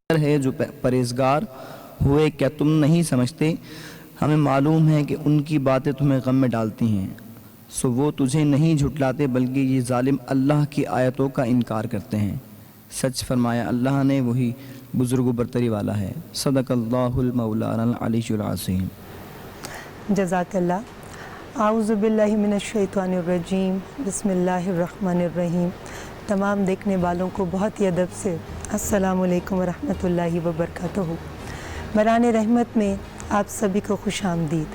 है जो परहेजगार हुए, क्या तुम नहीं समझते? हमें मालूम है कि उनकी बातें तुम्हें गम में डालती हैं, सो वो तुझे नहीं झुटलाते बल्कि ये जालिम अल्लाह की आयतों का इनकार करते हैं। सच फरमाया अल्लाह ने, वही बुजुर्ग बरतरी वाला है। सदक़ल्लाहुल मौलाना अल-अलीयुल अज़ीम। जज़ाकल्लाह। आऊज़ु बिल्लाहि मिनश शैतानिर रजीम, बिस्मिल्लाहिर रहमानिर रहीम। तमाम देखने वालों को बहुत ही अदब से अस्सलामु अलैकुम वरहमतुल्लाहि वबरकातुहू। बरान रहमत में आप सभी को खुश आमदीद।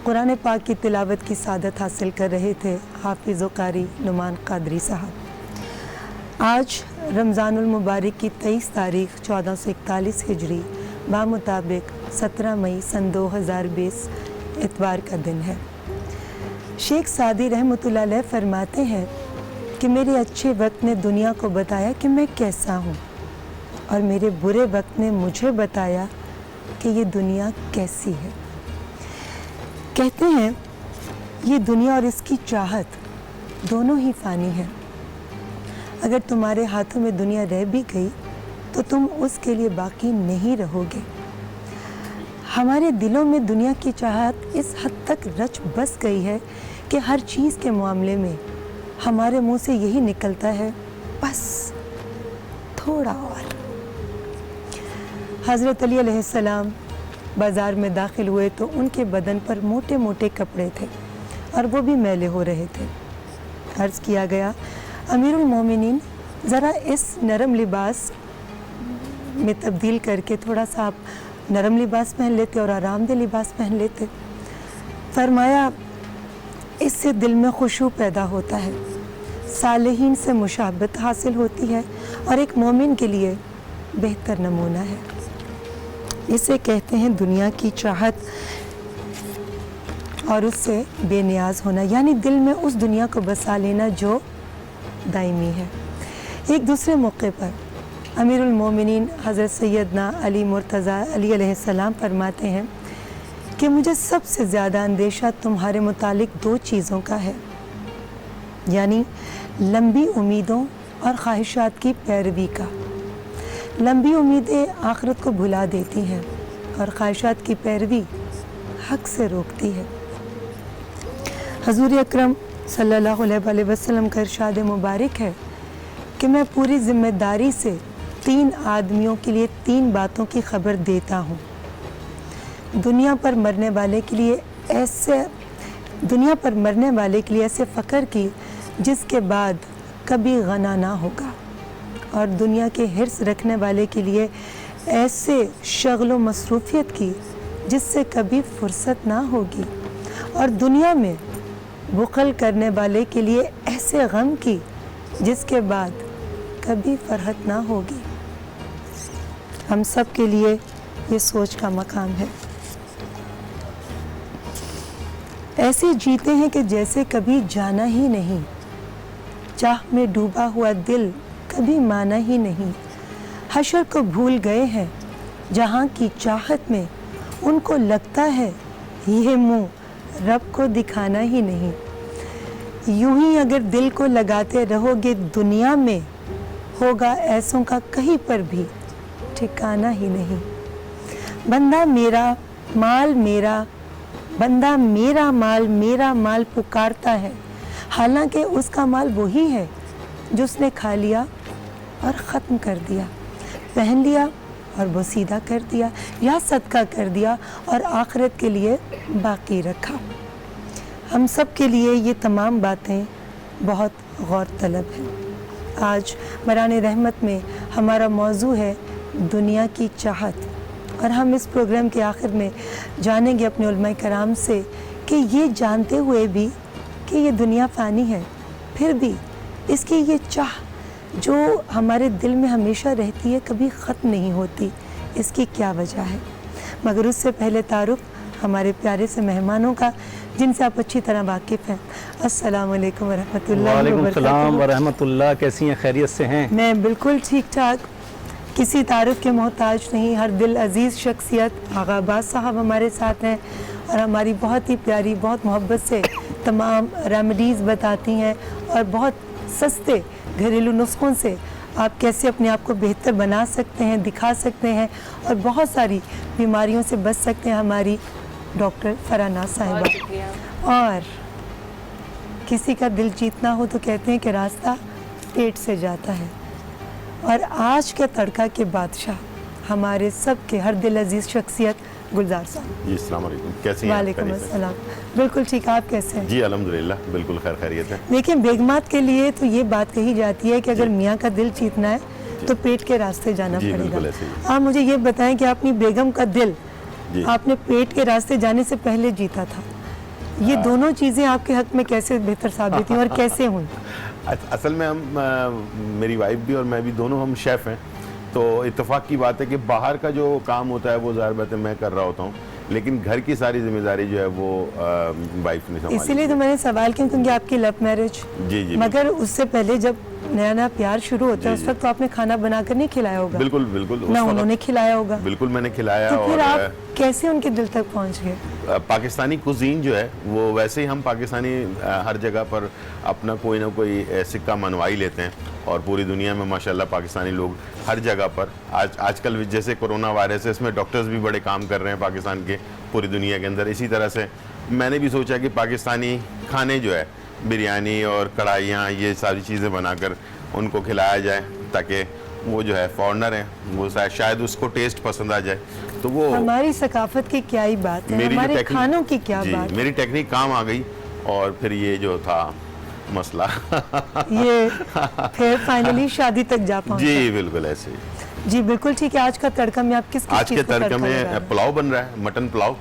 कुरान पाक की तिलावत की सादत हासिल कर रहे थे हाफिज़ व कारी नुमान क़ादरी साहब। आज रमज़ानुल मुबारक की 23 तारीख़ 1441 हिजरी बामुताबिक 17 मई सन 2020 इतवार का दिन है। शेख सादी रहमतुल्लाह अलैह फरमाते हैं कि मेरे अच्छे वक्त ने दुनिया को बताया कि मैं कैसा हूँ, और मेरे बुरे वक्त ने मुझे बताया कि ये दुनिया कैसी है। कहते हैं ये दुनिया और इसकी चाहत दोनों ही फ़ानी है। अगर तुम्हारे हाथों में दुनिया रह भी गई तो तुम उसके लिए बाकी नहीं रहोगे। हमारे दिलों में दुनिया की चाहत इस हद तक रच बस गई है कि हर चीज़ के मामले में हमारे मुंह से यही निकलता है, बस थोड़ा और। हज़रत अली अलैहिस्सलाम बाज़ार में दाखिल हुए तो उनके बदन पर मोटे मोटे कपड़े थे और वो भी मैले हो रहे थे। अर्ज़ किया गया, अमीरुल मोमिनीन ज़रा इस नरम लिबास में तब्दील करके थोड़ा सा आप नरम लिबास पहन लेते और आरामदेह लिबास पहन लेते। फरमाया इससे दिल में खुशू पैदा होता है, सालिहीन से मुशाबत हासिल होती है और एक मोमिन के लिए बेहतर नमूना है। इसे कहते हैं दुनिया की चाहत और उससे बेनियाज होना, यानी दिल में उस दुनिया को बसा लेना जो दायमी है। एक दूसरे मौके पर अमीरुल मोमिनीन हज़रत सैयदना अली मुर्तज़ा अली अलैहिस्सलाम फरमाते हैं कि मुझे सबसे ज़्यादा अंदेशा तुम्हारे मुतालिक दो चीज़ों का है, यानी लंबी उम्मीदों और ख्वाहिशात की पैरवी का। लंबी उम्मीदें आखिरत को भुला देती हैं और ख्वाहिशात की पैरवी हक से रोकती है। हज़ूर अकरम सल्लल्लाहु अलैहि वसल्लम का इरशाद मुबारक है कि मैं पूरी ज़िम्मेदारी से 3 आदमियों के लिए 3 बातों की खबर देता हूँ। दुनिया पर मरने वाले के लिए ऐसे फ़ख्र की जिसके बाद कभी गना ना होगा, और दुनिया के हिर्स रखने वाले के लिए ऐसे शगलो मसरूफ़ियत की जिससे कभी फुर्सत ना होगी, और दुनिया में बुखल करने वाले के लिए ऐसे गम की जिसके बाद कभी फरहत ना होगी। हम सब के लिए ये सोच का मकाम है। ऐसे जीते हैं कि जैसे कभी जाना ही नहीं, चाह में डूबा हुआ दिल कभी माना ही नहीं। हशर को भूल गए हैं जहाँ की चाहत में उनको लगता है ये मुँह रब को दिखाना ही नहीं। यूं ही अगर दिल को लगाते रहोगे दुनिया में, होगा ऐसों का कहीं पर भी ठिकाना ही नहीं। बंदा मेरा माल मेरा, बंदा मेरा माल पुकारता है, हालांकि उसका माल वही है जो उसने खा लिया और ख़त्म कर दिया, पहन लिया और बोसीदा कर दिया, या सदका कर दिया और आखिरत के लिए बाकी रखा। हम सब के लिए ये तमाम बातें बहुत गौर तलब हैं। आज बरान रहमत में हमारा मौजू है दुनिया की चाहत, और हम इस प्रोग्राम के आखिर में जानेंगे अपने उलमाए कराम से कि ये जानते हुए भी कि ये दुनिया फ़ानी है, फिर भी इसकी ये चाह जो हमारे दिल में हमेशा रहती है, कभी ख़त्म नहीं होती, इसकी क्या वजह है। मगर उससे पहले तारुफ़ हमारे प्यारे से मेहमानों का जिनसे आप अच्छी तरह वाकिफ़ हैं। अस्सलाम वालेकुम वरहमतुल्लाहि वबरकातुहू। कैसी हैं, खैरियत से हैं? मैं बिल्कुल ठीक ठाक, किसी तारुफ़ के मोहताज नहीं। हर दिल अज़ीज़ शख्सियत आगा अब्बास साहब हमारे साथ हैं और हमारी बहुत ही प्यारी, बहुत मोहब्बत से तमाम रेमेडीज़ बताती हैं और बहुत सस्ते घरेलू नुस्ख़ों से आप कैसे अपने आप को बेहतर बना सकते हैं, दिखा सकते हैं और बहुत सारी बीमारियों से बच सकते हैं, हमारी डॉक्टर फरहाना साहिबा। और किसी का दिल जीतना हो तो कहते हैं कि रास्ता पेट से जाता है। और आज के तड़का के बादशाह, हमारे सबके हर दिल अजीज शख्सियत गुलजार साहब। जी अस्सलाम वालेकुम, कैसी हैं आप? वालेकुम खैरियत से? अस्सलाम। बिल्कुल ठीक, आप कैसे हैं? जी अल्हम्दुलिल्लाह बिल्कुल खैर खैरियत है। देखिए, बेगमात के लिए तो ये बात कही जाती है कि अगर मियाँ का दिल जीतना है तो पेट के रास्ते जाना जी, पड़ेगा। बिल्कुल ऐसे ही। आप मुझे ये बताएं कि अपनी बेगम का दिल जी। आपने पेट के रास्ते जाने से पहले जीता था। ये दोनों चीज़ें आपके हक में कैसे बेहतर साबित हुई और कैसे हुई? असल में हम मेरी वाइफ भी और मैं भी दोनों हम शेफ़ हैं, तो इत्तेफाक की बात है कि बाहर का जो काम होता है वो ज़ाहिर बात है मैं कर रहा होता हूँ, लेकिन घर की सारी जिम्मेदारी जो है वो वाइफ ने संभाली। इसीलिए तो मैंने सवाल किया, क्योंकि आपकी लव मैरिज। जी जी मगर उससे पहले जब नया नया प्यार शुरू होता है जी, उस वक्त तो आपने खाना बनाकर नहीं खिलाया होगा। बिल्कुल बिल्कुल उस ना वक्त उन्होंने खिलाया होगा। बिल्कुल मैंने खिलाया। तो फिर और आप कैसे उनके दिल तक पहुंच गए? पाकिस्तानी कुजीन जो है वो वैसे ही हम पाकिस्तानी हर जगह पर अपना कोई ना कोई सिक्का मनवा ही लेते हैं, और पूरी दुनिया में माशाल्लाह पाकिस्तानी लोग हर जगह पर आजकल जैसे कोरोना वायरस है इसमें डॉक्टर्स भी बड़े काम कर रहे हैं पाकिस्तान के, पूरी दुनिया के अंदर। इसी तरह से मैंने भी सोचा कि पाकिस्तानी खाने जो है बिरयानी और कढ़ाइयाँ ये सारी चीज़ें बनाकर उनको खिलाया जाए, ताकि वो जो है फॉरेनर है वो शायद उसको टेस्ट पसंद आ जाए। तो वो हमारी सकाफत की क्या ही बात है, मेरी जो हमारे टेक्निक- खानों की क्या जी, बात है। मेरी टेक्निक काम आ गई और फिर ये जो था मसला ये फिर फाइनली शादी तक जा पहुंचा। जी बिल्कुल ऐसे ही। जी बिल्कुल ठीक है। आज का तड़का में आप किस आज के चीज़ को तड़के तड़का लगा रहे हैं? में पुलाव बन रहा है, मटन पुलाव,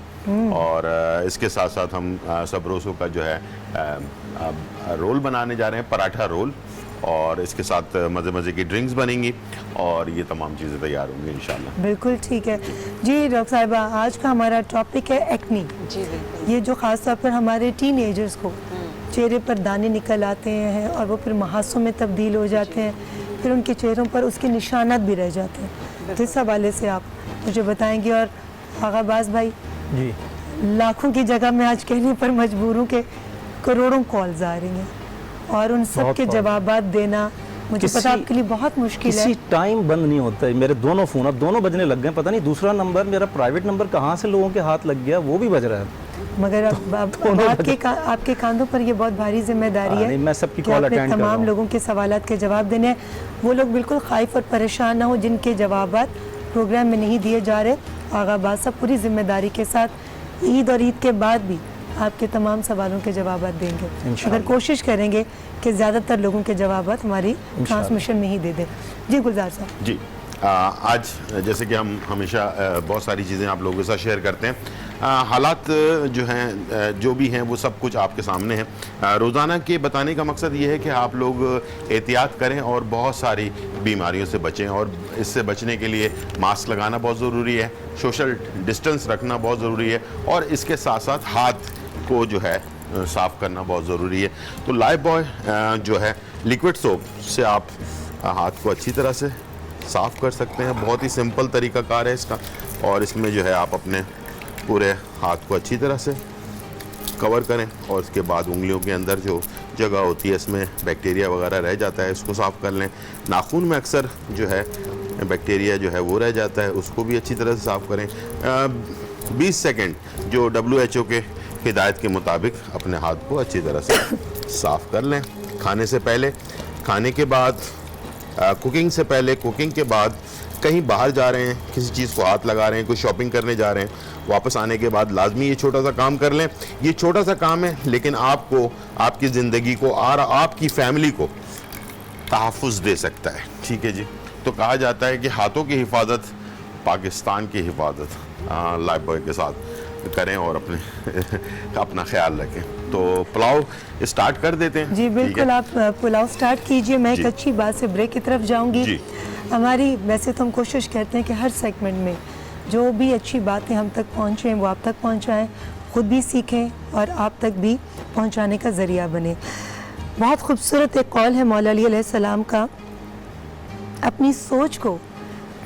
और इसके साथ साथ हम सबरोसों का जो है रोल बनाने जा रहे हैं, पराठा रोल, और इसके साथ मज़े मज़े की ड्रिंक्स बनेंगी और ये तमाम चीज़ें तैयार होंगी इंशाल्लाह। बिल्कुल ठीक है। जी डॉक्टर साहिबा, आज का हमारा टॉपिक है एक्नी। जी बिल्कुल। ये जो ख़ास तौर पर हमारे टीनेजर्स को चेहरे पर दाने निकल आते हैं और वो फिर महासों में तब्दील हो जाते हैं, फिर उनके चेहरों पर उसके निशानात भी रह जाते हैं। तो इस हवाले से आप मुझे बताएंगे। और आगाबाज भाई, जी लाखों की जगह मैं आज कहने पर मजबूर हूँ कि करोड़ों कॉल्स आ रही हैं और उन सब बहुत के कॉल। जवाबात देना मुझे किसी- पता आपके लिए बहुत मुश्किल है। किसी टाइम बंद नहीं होता है। मेरे दोनों फ़ोन अब दोनों बजने लग गए, पता नहीं दूसरा नंबर मेरा प्राइवेट नंबर कहाँ से लोगों के हाथ लग गया, वो भी बज रहा है। मगर अब आपके कांधों पर ये बहुत भारी जिम्मेदारी है नहीं, मैं सबकी कि कॉल आपने अटेंड कर रहा तमाम हूँ। लोगों के सवालात के जवाब देने हैं। वो लोग बिल्कुल खाइफ और परेशान ना हो जिनके जवाबात प्रोग्राम में नहीं दिए जा रहे। आगाबाज साहब पूरी जिम्मेदारी के साथ ईद और ईद के बाद भी आपके तमाम सवालों के जवाबात देंगे, इंशाअल्लाह। अगर कोशिश करेंगे कि ज़्यादातर लोगों के जवाबात हमारी ट्रांसमिशन में ही दे दें। जी गुलजार साहब। जी आज जैसे कि हम हमेशा बहुत सारी चीज़ें आप लोगों के साथ शेयर करते हैं। हालात जो हैं जो भी हैं वो सब कुछ आपके सामने हैं। रोज़ाना के बताने का मकसद ये है कि आप लोग एहतियात करें और बहुत सारी बीमारियों से बचें, और इससे बचने के लिए मास्क लगाना बहुत ज़रूरी है, सोशल डिस्टेंस रखना बहुत ज़रूरी है, और इसके साथ साथ हाथ को जो है साफ़ करना बहुत ज़रूरी है। तो लाइफबॉय जो है लिक्विड सोप से आप हाथ को अच्छी तरह से साफ़ कर सकते हैं। बहुत ही सिंपल तरीक़ाकार है इसका, और इसमें जो है आप अपने पूरे हाथ को अच्छी तरह से कवर करें, और उसके बाद उंगलियों के अंदर जो जगह होती है इसमें बैक्टीरिया वगैरह रह जाता है, इसको साफ़ कर लें। नाखून में अक्सर जो है बैक्टीरिया जो है वो रह जाता है, उसको भी अच्छी तरह से साफ़ करें। 20 सेकंड जो WHO के हिदायत के मुताबिक अपने हाथ को अच्छी तरह से साफ़ कर लें। खाने से पहले, खाने के बाद, कुकिंग से पहले, कुकिंग के बाद, कहीं बाहर जा रहे हैं, किसी चीज़ को हाथ लगा रहे हैं, कोई शॉपिंग करने जा रहे हैं, वापस आने के बाद लाजमी ये छोटा सा काम कर लें। ये छोटा सा काम है लेकिन आपको, आपकी ज़िंदगी को और आपकी फैमिली को तहफ़्फ़ुज़ दे सकता है। ठीक है जी। तो कहा जाता है कि हाथों की हिफाजत पाकिस्तान की हिफाजत लाइफबॉय के साथ करें और अपना ख्याल रखें। तो पुलाव स्टार्ट कर देते हैं। जी ठीक है? बिल्कुल, आप पुलाव स्टार्ट कीजिए। मैं एक जी। अच्छी बात से ब्रेक की तरफ जाऊंगी। जी। हमारी वैसे तो हम कोशिश करते हैं कि हर सेगमेंट में जो भी अच्छी बातें हम तक पहुँचें वो आप तक पहुँचाएँ, खुद भी सीखें और आप तक भी पहुँचाने का ज़रिया बने। बहुत खूबसूरत एक कॉल है मौला अली अलैहिस्सलाम का। अपनी सोच को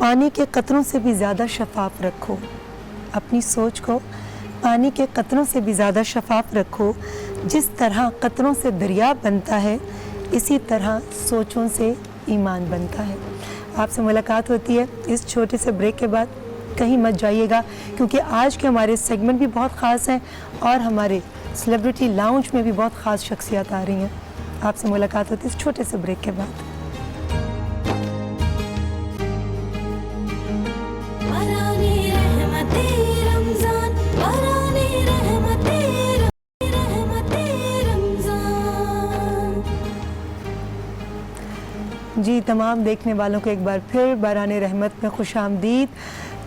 पानी के कतरों से भी ज़्यादा शफाफ रखो। अपनी सोच को पानी के कतरों से भी ज़्यादा शफाफ रखो। जिस तरह कतरों से दरिया बनता है, इसी तरह सोचों से ईमान बनता है। आपसे मुलाकात होती है इस छोटे से ब्रेक के बाद। कहीं मत जाइएगा, क्योंकि आज के हमारे सेगमेंट भी बहुत ख़ास हैं और हमारे सेलिब्रिटी लाउंज में भी बहुत ख़ास शख्सियत आ रही हैं। आपसे मुलाकात होती है इस छोटे से ब्रेक के बाद। जी, तमाम देखने वालों को एक बार फिर बाराने रहमत में खुशामदीद।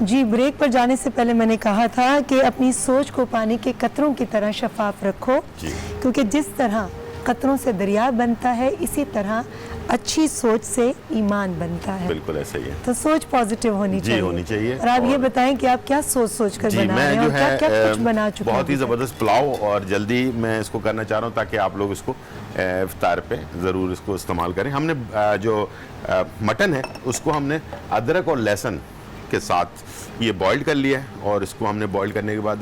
जी, ब्रेक पर जाने से पहले मैंने कहा था कि अपनी सोच को पानी के कतरों की तरह शफाफ रखो, क्योंकि जिस तरह कतरों से दरिया बनता है, इसी तरह अच्छी सोच से ईमान बनता है। बिल्कुल ऐसा ही है। तो सोच पॉजिटिव होनी चाहिए। होनी चाहिए। और आप ये बताएं कि आप क्या सोच कर बना रहे हैं और क्या क्या कुछ बना चुके हैं? बहुत ही ज़बरदस्त पुलाव, और जल्दी मैं इसको करना चाह रहा हूँ ताकि आप लोग इसको इफ्तार पे ज़रूर इसको इस्तेमाल करें। हमने जो मटन है उसको हमने अदरक और लहसुन के साथ ये बॉईल कर लिया है, और इसको हमने बॉईल करने के बाद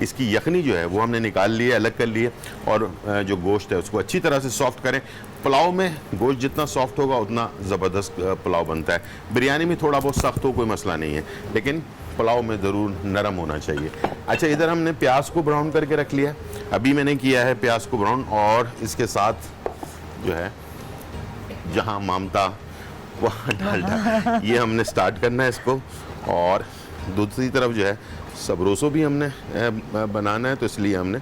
इसकी यखनी जो है वो हमने निकाल ली है, अलग कर ली है, और जो गोश्त है उसको अच्छी तरह से सॉफ्ट करें। पुलाव में गोश्त जितना सॉफ्ट होगा उतना ज़बरदस्त पुलाव बनता है। बिरयानी में थोड़ा बहुत सख्त हो कोई मसला नहीं है, लेकिन पुलाव में ज़रूर नरम होना चाहिए। अच्छा, इधर हमने प्याज को ब्राउन करके रख लिया है। अभी मैंने किया है प्याज को ब्राउन, और इसके साथ जो है जहाँ मामता वहाँ डालडा, ये हमने स्टार्ट करना है इसको। और दूसरी तरफ जो है सबरोसो भी हमने बनाना है, तो इसलिए हमने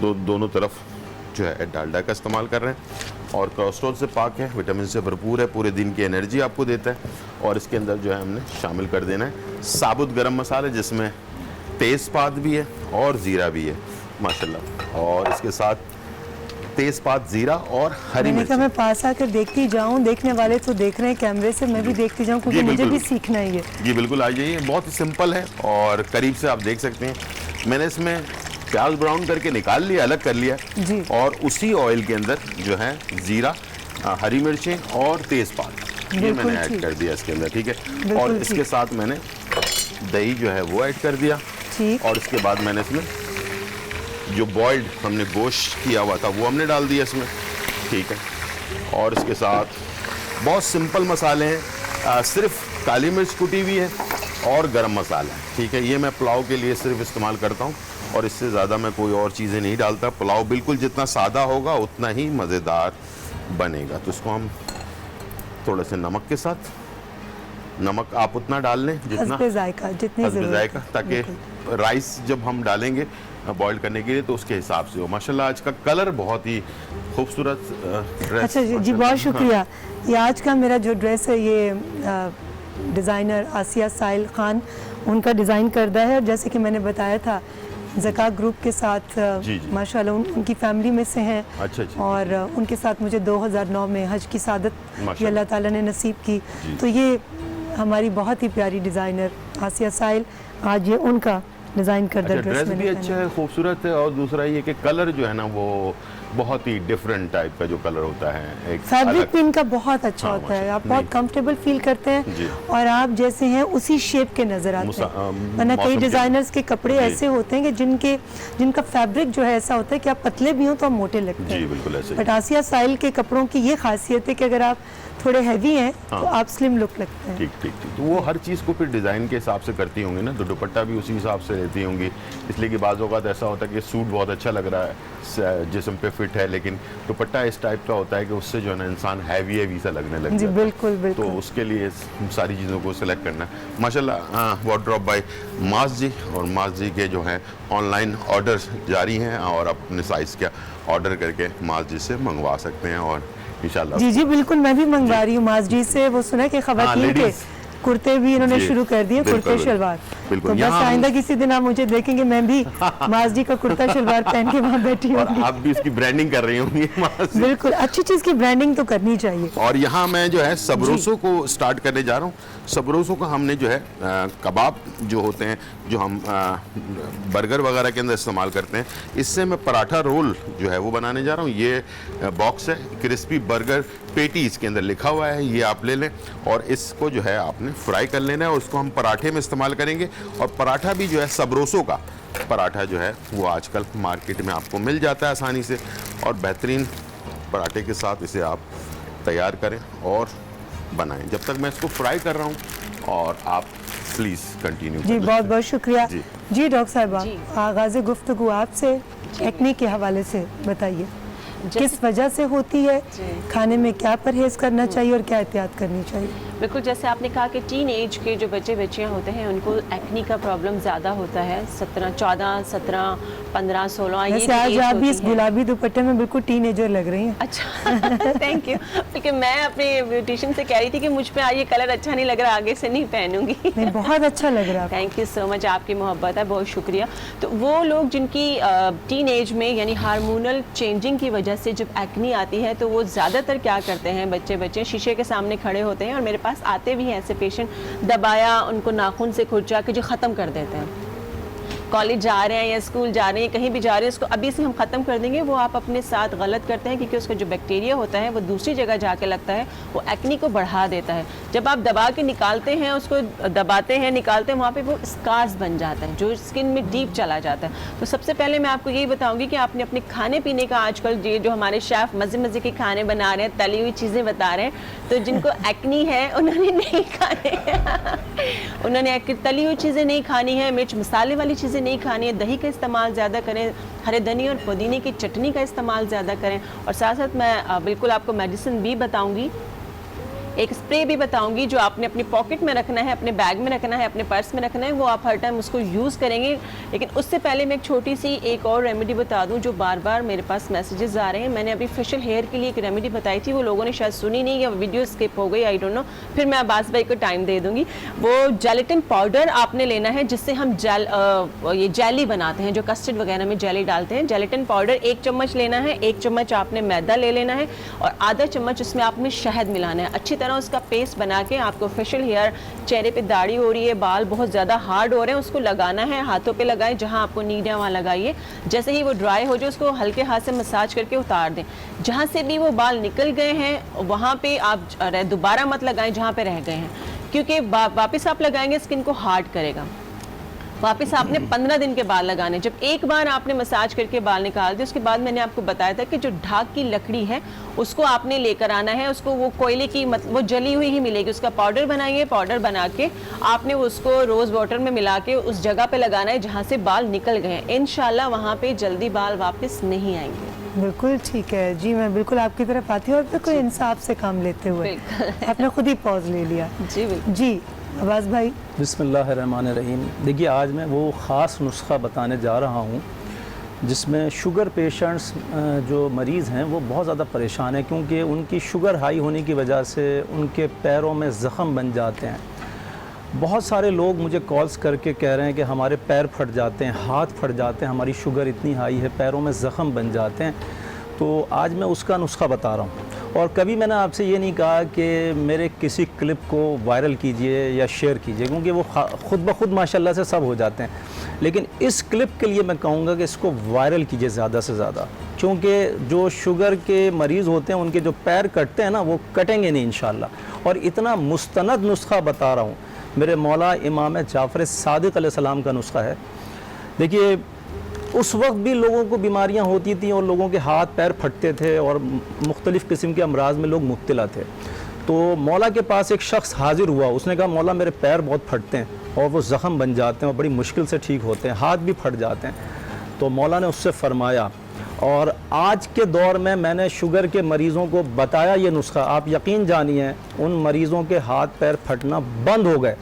दोनों तरफ जो है डालडा का इस्तेमाल कर रहे हैं। और कोलेस्ट्रॉल से पाक है, विटामिन से भरपूर है, पूरे दिन की एनर्जी आपको देता है। और इसके अंदर जो है हमने शामिल कर देना है साबुत गरम मसाले, जिसमें तेज़पात भी है और ज़ीरा भी है माशाल्लाह। और इसके साथ तेज़पात, ज़ीरा और हरी मिर्च। मैं पास आकर देखती जाऊं, देखने वाले तो देख रहे हैं कैमरे से, मैं भी देखती जाऊं, क्योंकि मुझे भी सीखना है ये। जी बिल्कुल, आ जाइए। बहुत ही सिंपल है और करीब से आप देख सकते हैं। मैंने इसमें प्याज ब्राउन करके निकाल लिया, अलग कर लिया जी। और उसी ऑयल के अंदर जो है ज़ीरा, हरी मिर्चें और तेज़पात ये मैंने ऐड कर दिया इसके अंदर, ठीक है। और इसके साथ मैंने दही जो है वो ऐड कर दिया, और इसके बाद मैंने इसमें जो बॉइल्ड हमने गोश्त किया हुआ था वो हमने डाल दिया इसमें, ठीक है। और इसके साथ बहुत सिंपल मसाले हैं, सिर्फ काली मिर्च कुटी हुई है और गरम मसाला है, ठीक है। ये मैं पुलाव के लिए सिर्फ इस्तेमाल करता हूँ, और इससे ज़्यादा मैं कोई और चीज़ें नहीं डालता। पुलाव बिल्कुल जितना सादा होगा उतना ही मज़ेदार बनेगा। तो इसको हम थोड़ा से नमक के साथ, नमक आप उतना डाल लें जितना जायका, जितनी जायका, ताकि राइस जब हम डालेंगे बॉईल करने के लिए तो उसके हिसाब से हो। माशाल्लाह आज का कलर बहुत ही खूबसूरत ड्रेस। अच्छा जी, बहुत शुक्रिया। ये आज का मेरा जो ड्रेस है ये डिज़ाइनर आसिया साहिल खान उनका डिज़ाइन करदा है। जैसे कि मैंने बताया था, ज़का ग्रुप के साथ माशाल्लाह उनकी फैमिली में से हैं। अच्छा जी। और उनके साथ मुझे 2009 में हज की सादत अल्लाह ताला ने नसीब की। तो ये हमारी बहुत ही प्यारी डिज़ाइनर आसिया साहिल, आज ये उनका डिज़ाइन करदा ड्रेस भी अच्छा है, खूबसूरत है। और दूसरा ये कि कलर जो है ना वो बहुत ही डिफरेंट टाइप का जो कलर होता है, एक फैब्रिक भी इनका बहुत अच्छा होता है, आप बहुत कंफर्टेबल फील करते हैं और आप जैसे हैं उसी शेप के नजर आते हैं। वरना कई डिजाइनर्स के कपड़े ऐसे होते हैं कि जिनका फैब्रिक जो है ऐसा होता है कि आप पतले भी हो तो आप मोटे लगते हैं। बिल्कुल ऐसे। बट आसिया साहिल के कपड़ों की ये खासियत है कि अगर आप थोड़े हैवी हैं तो आप स्लिम लुक लगते हैं। ठीक ठीक ठीक। तो वो हर चीज़ को फिर डिज़ाइन के हिसाब से करती होंगी ना, तो दुपट्टा भी उसी हिसाब से लेती होंगी। इसलिए कि बाज़ औक़ात ऐसा होता है कि सूट बहुत अच्छा लग रहा है, जिस्म पे फिट है, लेकिन दुपट्टा इस टाइप का होता है कि उससे जो है ना इंसान हैवी सा लगने लग जाता है। बिल्कुल बिल्कुल। तो उसके लिए सारी चीज़ों को सिलेक्ट करना है। माशाल्लाह वार्डरोब बाय माज जी, और माज जी के जो है ऑनलाइन ऑर्डर जारी हैं, और अपने साइज़ का ऑर्डर करके माज जी से मंगवा सकते हैं। और इंशाल्लाह जी बिल्कुल, मैं भी मंगवा रही हूँ माजदी से। वो सुना कि खवातीन के कुर्ते भी इन्होंने शुरू कर दिए, कुर्ते शलवार। तो बस आइंदा किसी दिन आप मुझे देखेंगे मैं भी माजदी का कुर्ता शलवार पहन के वहाँ बैठी हूँ। आप भी इसकी ब्रांडिंग कर रही होंगी। बिल्कुल, अच्छी चीज़ की ब्रांडिंग तो करनी चाहिए। और यहाँ मैं जो है सबरोसो को स्टार्ट करने जा रहा हूँ। सबरोसो का हमने जो है कबाब जो होते हैं, जो हम बर्गर वगैरह के अंदर इस्तेमाल करते हैं, इससे मैं पराठा रोल जो है वो बनाने जा रहा हूँ। ये बॉक्स है, क्रिस्पी बर्गर पेटी इसके अंदर लिखा हुआ है, ये आप ले लें और इसको जो है आपने फ्राई कर लेना है, और उसको हम पराठे में इस्तेमाल करेंगे। और पराठा भी जो है सबरोसो का पराठा जो है वो आजकल मार्केट में आपको मिल जाता है आसानी से, और बेहतरीन पराठे के साथ इसे आप तैयार करें और बनाएं। जब तक मैं इसको फ्राई कर रहा हूँ, और आप प्लीज़ कंटिन्यू। जी बहुत बहुत शुक्रिया। जी। जी डॉक्टर साहिबा, जी। आगाज़ गुफ्तगू आपसे एक्ने के हवाले से बताइए, जैसे- किस वजह से होती है, जी। खाने में क्या परहेज़ करना चाहिए और क्या एहतियात करनी चाहिए? बिल्कुल, जैसे आपने कहा कि टीन एज के जो बच्चे बच्चियाँ होते हैं उनको एक्नी का प्रॉब्लम ज़्यादा होता है। 14, 17, 15, 16 ये वैसे आज age आप भी होती इस है। गुलाबी दुपट्टे में बिल्कुल टीनेजर लग रही हैं। अच्छा थैंक यू। बल्कि मैं अपने ब्यूटिशियन से कह रही थी कि मुझ पे आज ये कलर अच्छा नहीं लग रहा, आगे से नहीं पहनूंगी। नहीं, बहुत अच्छा लग रहा है। थैंक यू सो मच, आपकी मोहब्बत है, बहुत शुक्रिया। तो वो लोग जिनकी टीन एज में यानी हार्मोनल चेंजिंग की वजह से जब एक्नी आती है, तो वो ज़्यादातर क्या करते हैं, बच्चे शीशे के सामने खड़े होते हैं, और मेरे पास आते भी हैं ऐसे पेशेंट, दबाया उनको नाखून से खुरचा के जो ख़त्म कर देते हैं। कॉलेज जा रहे हैं या स्कूल जा रहे हैं, कहीं भी जा रहे हैं, उसको अभी से हम ख़त्म कर देंगे, वो आप अपने साथ गलत करते हैं, क्योंकि उसका जो बैक्टीरिया होता है वो दूसरी जगह जाके लगता है, वो एक्नी को बढ़ा देता है। जब आप दबा के निकालते हैं, उसको दबाते हैं, निकालते हैं, वहाँ पे वो स्कार्स बन जाता है जो स्किन में डीप चला जाता है। तो सबसे पहले मैं आपको यही बताऊँगी कि आपने अपने खाने पीने का, आजकल ये जो हमारे शेफ़ मज़े के खाने बना रहे हैं, तली हुई चीज़ें बता रहे हैं, तो जिनको एक्नी है उन्होंने नहीं खाने उन्होंने तली हुई चीज़ें नहीं खानी है, मिर्च मसाले वाली चीज़ें नहीं खानी है, दही का इस्तेमाल ज़्यादा करें, हरे धनिया और पुदीने की चटनी का इस्तेमाल ज़्यादा करें, और साथ साथ मैं बिल्कुल आपको मेडिसिन भी बताऊंगी, एक स्प्रे भी बताऊंगी जो आपने अपनी पॉकेट में रखना है, अपने बैग में रखना है, अपने पर्स में रखना है, वो आप हर टाइम उसको यूज़ करेंगे। लेकिन उससे पहले मैं एक छोटी सी एक और रेमेडी बता दूं जो बार बार मेरे पास मैसेजेस आ रहे हैं। मैंने अभी फेशियल हेयर के लिए एक रेमेडी बताई थी, वो लोगों ने शायद सुनी नहीं या वीडियो स्किप हो गई, आई डोंट नो, फिर मैं अब्बास भाई को टाइम दे दूँगी। वो जेलेटिन पाउडर आपने लेना है, जिससे हम ये जेली बनाते हैं, जो कस्टर्ड वगैरह में जेली डालते हैं। जेलेटिन पाउडर 1 चम्मच लेना है, 1 चम्मच आपने मैदा ले लेना है, और आधा चम्मच उसमें आपने शहद मिलाना है। अच्छी तरह उसका पेस्ट बना के आपको फेशियल हेयर, चेहरे पे दाढ़ी हो रही है, बाल बहुत ज़्यादा हार्ड हो रहे हैं, उसको लगाना है, हाथों पे लगाएं, जहां आपको नीड है वहाँ लगाइए। जैसे ही वो ड्राई हो जाए, उसको हल्के हाथ से मसाज करके उतार दें। जहाँ से भी वो बाल निकल गए हैं वहाँ पे आप दोबारा मत लगाएं जहाँ पे रह गए हैं, क्योंकि वापस आप लगाएंगे स्किन को हार्ड करेगा। वापस आपने 15 दिन के बाद लगाने। जब एक बार आपने मसाज करके बाल निकाल दिए, उसके बाद मैंने आपको बताया था कि जो ढाक की लकड़ी है उसको आपने लेकर आना है, उसको वो कोयले की वो जली हुई ही मिलेगी, उसका पाउडर बनाइए। पाउडर बना के आपने उसको रोज़ वाटर में मिला के उस जगह पे लगाना है जहाँ से बाल निकल गए हैं। इंशाल्लाह वहाँ पे जल्दी बाल वापस नहीं आएंगे। बिल्कुल ठीक है जी, मैं बिल्कुल आपकी तरफ आती हूँ, और बिल्कुल इंसाफ से काम लेते हुए आपने खुद ही पॉज ले लिया। जी बिल्कुल जी अब्बास भाई। बिस्मिल्लाहिर्रहमानिर्रहीम। देखिए, आज मैं वो ख़ास नुस्खा बताने जा रहा हूँ जिसमें शुगर पेशेंट्स जो मरीज़ हैं वो बहुत ज़्यादा परेशान हैं, क्योंकि उनकी शुगर हाई होने की वजह से उनके पैरों में ज़ख़म बन जाते हैं। बहुत सारे लोग मुझे कॉल्स करके कह रहे हैं कि हमारे पैर फट जाते हैं, हाथ फट जाते हैं, हमारी शुगर इतनी हाई है, पैरों में ज़ख़म बन जाते हैं। तो आज मैं उसका नुस्खा बता रहा हूँ। और कभी मैंने आपसे ये नहीं कहा कि मेरे किसी क्लिप को वायरल कीजिए या शेयर कीजिए, क्योंकि वो ख़ुद ब खुद माशाल्लाह से सब हो जाते हैं। लेकिन इस क्लिप के लिए मैं कहूँगा कि इसको वायरल कीजिए ज़्यादा से ज़्यादा, क्योंकि जो शुगर के मरीज़ होते हैं उनके जो पैर कटते हैं ना, वो कटेंगे नहीं इंशाल्लाह। और इतना मुस्तनद नुस्खा बता रहा हूँ, मेरे मौला इमाम जाफ़र सादिक़ अलैहिस्सलाम का नुस्खा है। देखिए, उस वक्त भी लोगों को बीमारियां होती थी और लोगों के हाथ पैर फटते थे और मुख्तलिफ़ किस्म के अमराज में लोग मुब्तला थे। तो मौला के पास एक शख्स हाजिर हुआ, उसने कहा मौला मेरे पैर बहुत फटते हैं और वो ज़ख़म बन जाते हैं और बड़ी मुश्किल से ठीक होते हैं, हाथ भी फट जाते हैं। तो मौला ने उससे फ़रमाया, और आज के दौर में मैंने शुगर के मरीज़ों को बताया ये नुस्खा, आप यकीन जानिए उन मरीज़ों के हाथ पैर फटना बंद हो गए,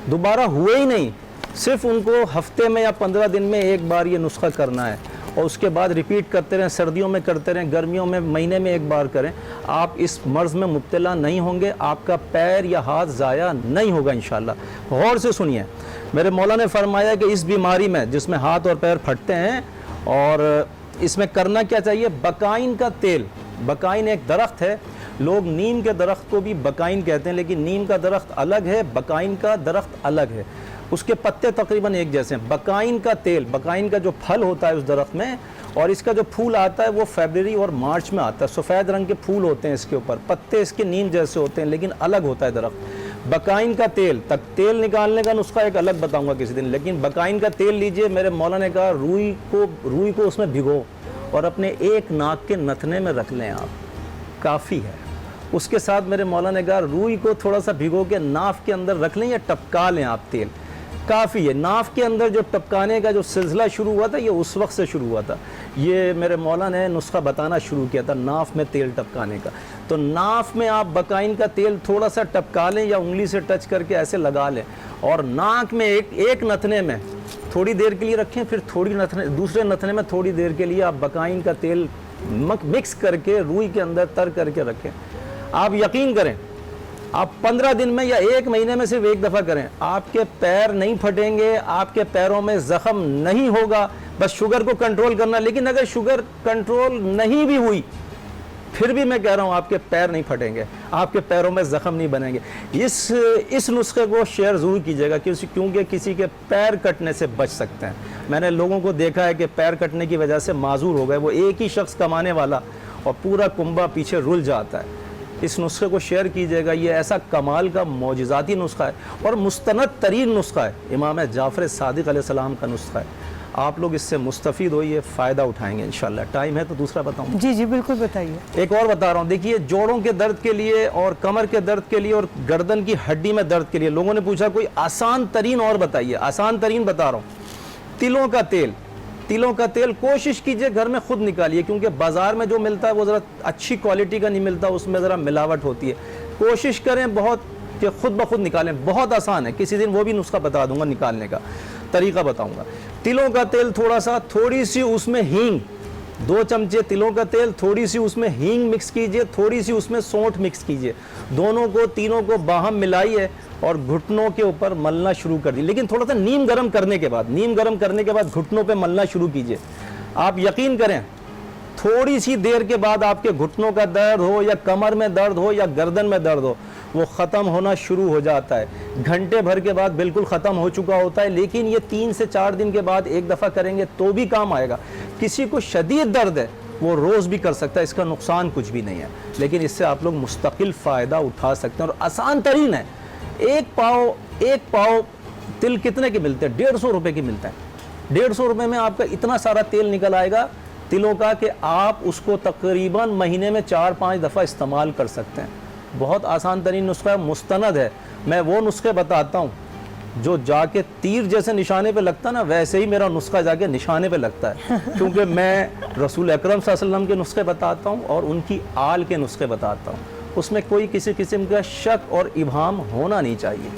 दोबारा हुए ही नहीं। सिर्फ उनको हफ्ते में या 15 दिन में एक बार ये नुस्खा करना है, और उसके बाद रिपीट करते रहें, सर्दियों में करते रहें, गर्मियों में महीने में एक बार करें। आप इस मर्ज़ में मुब्तला नहीं होंगे, आपका पैर या हाथ ज़ाया नहीं होगा इंशाल्लाह। गौर से सुनिए, मेरे मौला ने फरमाया कि इस बीमारी में जिसमें हाथ और पैर फटते हैं, और इसमें करना क्या चाहिए, बकाइन का तेल। बकाइन एक दरख्त है, लोग नीम के दरख्त को भी बकाइन कहते हैं, लेकिन नीम का दरख्त अलग है, बकाइन का दरख्त अलग है, उसके पत्ते तकरीबन एक जैसे हैं। बकाइन का तेल, बकाइन का जो फल होता है उस दरख्त में, और इसका जो फूल आता है वो फरवरी और मार्च में आता है। सफ़ेद रंग के फूल होते हैं इसके ऊपर, पत्ते इसके नीम जैसे होते हैं, लेकिन अलग होता है दरख्त। बकाइन का तेल, तक तेल निकालने का नुस्खा एक अलग बताऊंगा किसी दिन, लेकिन बकाइन का तेल लीजिए। मेरे मौला ने कहा रुई को उसमें भिगो और अपने एक नाक के नथने में रख लें आप, काफ़ी है। उसके साथ मेरे मौला ने कहा रूई को थोड़ा सा भिगो के नाफ के अंदर रख लें या टपका लें आप तेल, काफ़ी है। नाफ के अंदर जो टपकाने का जो सिलसिला शुरू हुआ था ये उस वक्त से शुरू हुआ था। ये मेरे मौला ने नुस्खा बताना शुरू किया था नाफ में तेल टपकाने का। तो नाफ में आप बकाइन का तेल थोड़ा सा टपका लें या उंगली से टच करके ऐसे लगा लें और नाक में एक नथने में थोड़ी देर के लिए रखें, फिर दूसरे नथने में थोड़ी देर के लिए आप बकाइन का तेल मिक्स करके रुई के अंदर तर करके रखें। आप यकीन करें, आप 15 दिन में या 1 महीने में सिर्फ एक दफ़ा करें, आपके पैर नहीं फटेंगे, आपके पैरों में ज़ख्म नहीं होगा। बस शुगर को कंट्रोल करना। लेकिन अगर शुगर कंट्रोल नहीं भी हुई फिर भी मैं कह रहा हूँ आपके पैर नहीं फटेंगे, आपके पैरों में ज़ख्म नहीं बनेंगे। इस नुस्खे को शेयर ज़रूर कीजिएगा क्योंकि किसी के पैर कटने से बच सकते हैं। मैंने लोगों को देखा है कि पैर कटने की वजह से माजूर हो गए, वो एक ही शख्स कमाने वाला और पूरा कुंबा पीछे रुल जाता है। इस नुस्खे को शेयर कीजिएगा, ये ऐसा कमाल का मौजिज़ाती नुस्खा है और मुस्तनद तरीन नुस्खा है, इमाम जाफ़र सादिक़ अलैहिस्सलाम का नुस्खा है। आप लोग इससे मुस्तफ़ीद होइए, फ़ायदा उठाएंगे इंशाल्लाह। टाइम है तो दूसरा बताऊँ? जी जी बिल्कुल बताइए। एक और बता रहा हूँ, देखिए जोड़ों के दर्द के लिए और कमर के दर्द के लिए और गर्दन की हड्डी में दर्द के लिए लोगों ने पूछा कोई आसान तरीन और बताइए। आसान तरीन बता रहा हूँ, तिलों का तेल। तिलों का तेल कोशिश कीजिए घर में खुद निकालिए, क्योंकि बाज़ार में जो मिलता है वो ज़रा अच्छी क्वालिटी का नहीं मिलता, उसमें ज़रा मिलावट होती है। कोशिश करें बहुत कि खुद ब खुद निकालें, बहुत आसान है। किसी दिन वो भी नुस्खा बता दूंगा, निकालने का तरीका बताऊंगा। तिलों का तेल थोड़ा सा, थोड़ी सी उसमें हींग, 2 चमचे तिलों का तेल, थोड़ी सी उसमें हींग मिक्स कीजिए, थोड़ी सी उसमें सौंठ मिक्स कीजिए, दोनों को तीनों को बाहम मिलाइए और घुटनों के ऊपर मलना शुरू कर दिए। लेकिन थोड़ा सा नीम गर्म करने के बाद घुटनों पे मलना शुरू कीजिए। आप यकीन करें थोड़ी सी देर के बाद आपके घुटनों का दर्द हो या कमर में दर्द हो या गर्दन में दर्द हो, वो ख़त्म होना शुरू हो जाता है। घंटे भर के बाद बिल्कुल ख़त्म हो चुका होता है। लेकिन ये 3 से 4 दिन के बाद एक दफ़ा करेंगे तो भी काम आएगा। किसी को शदीद दर्द है वो रोज़ भी कर सकता है, इसका नुकसान कुछ भी नहीं है। लेकिन इससे आप लोग मुस्तकिल फ़ायदा उठा सकते हैं और आसान तरीन है। एक पाव तिल कितने के मिलते हैं? 150 रुपये की मिलता है। 150 रुपये में आपका इतना सारा तेल निकल आएगा तिलों का कि आप उसको तकरीबन महीने में 4-5 दफ़ा इस्तेमाल कर सकते हैं। बहुत आसान तरीन नुस्खा है, मुस्तनद है। मैं वो नुस्खे बताता हूँ जो जाके तीर जैसे निशाने पे लगता है ना, वैसे ही मेरा नुस्खा जाके निशाने पे लगता है। क्योंकि मैं रसूल अकरम सल्लल्लाहु अलैहि वसल्लम के नुस्खे बताता हूँ और उनकी आल के नुस्खे बताता हूँ। उसमें कोई किसी किस्म का शक और इबाहम होना नहीं चाहिए।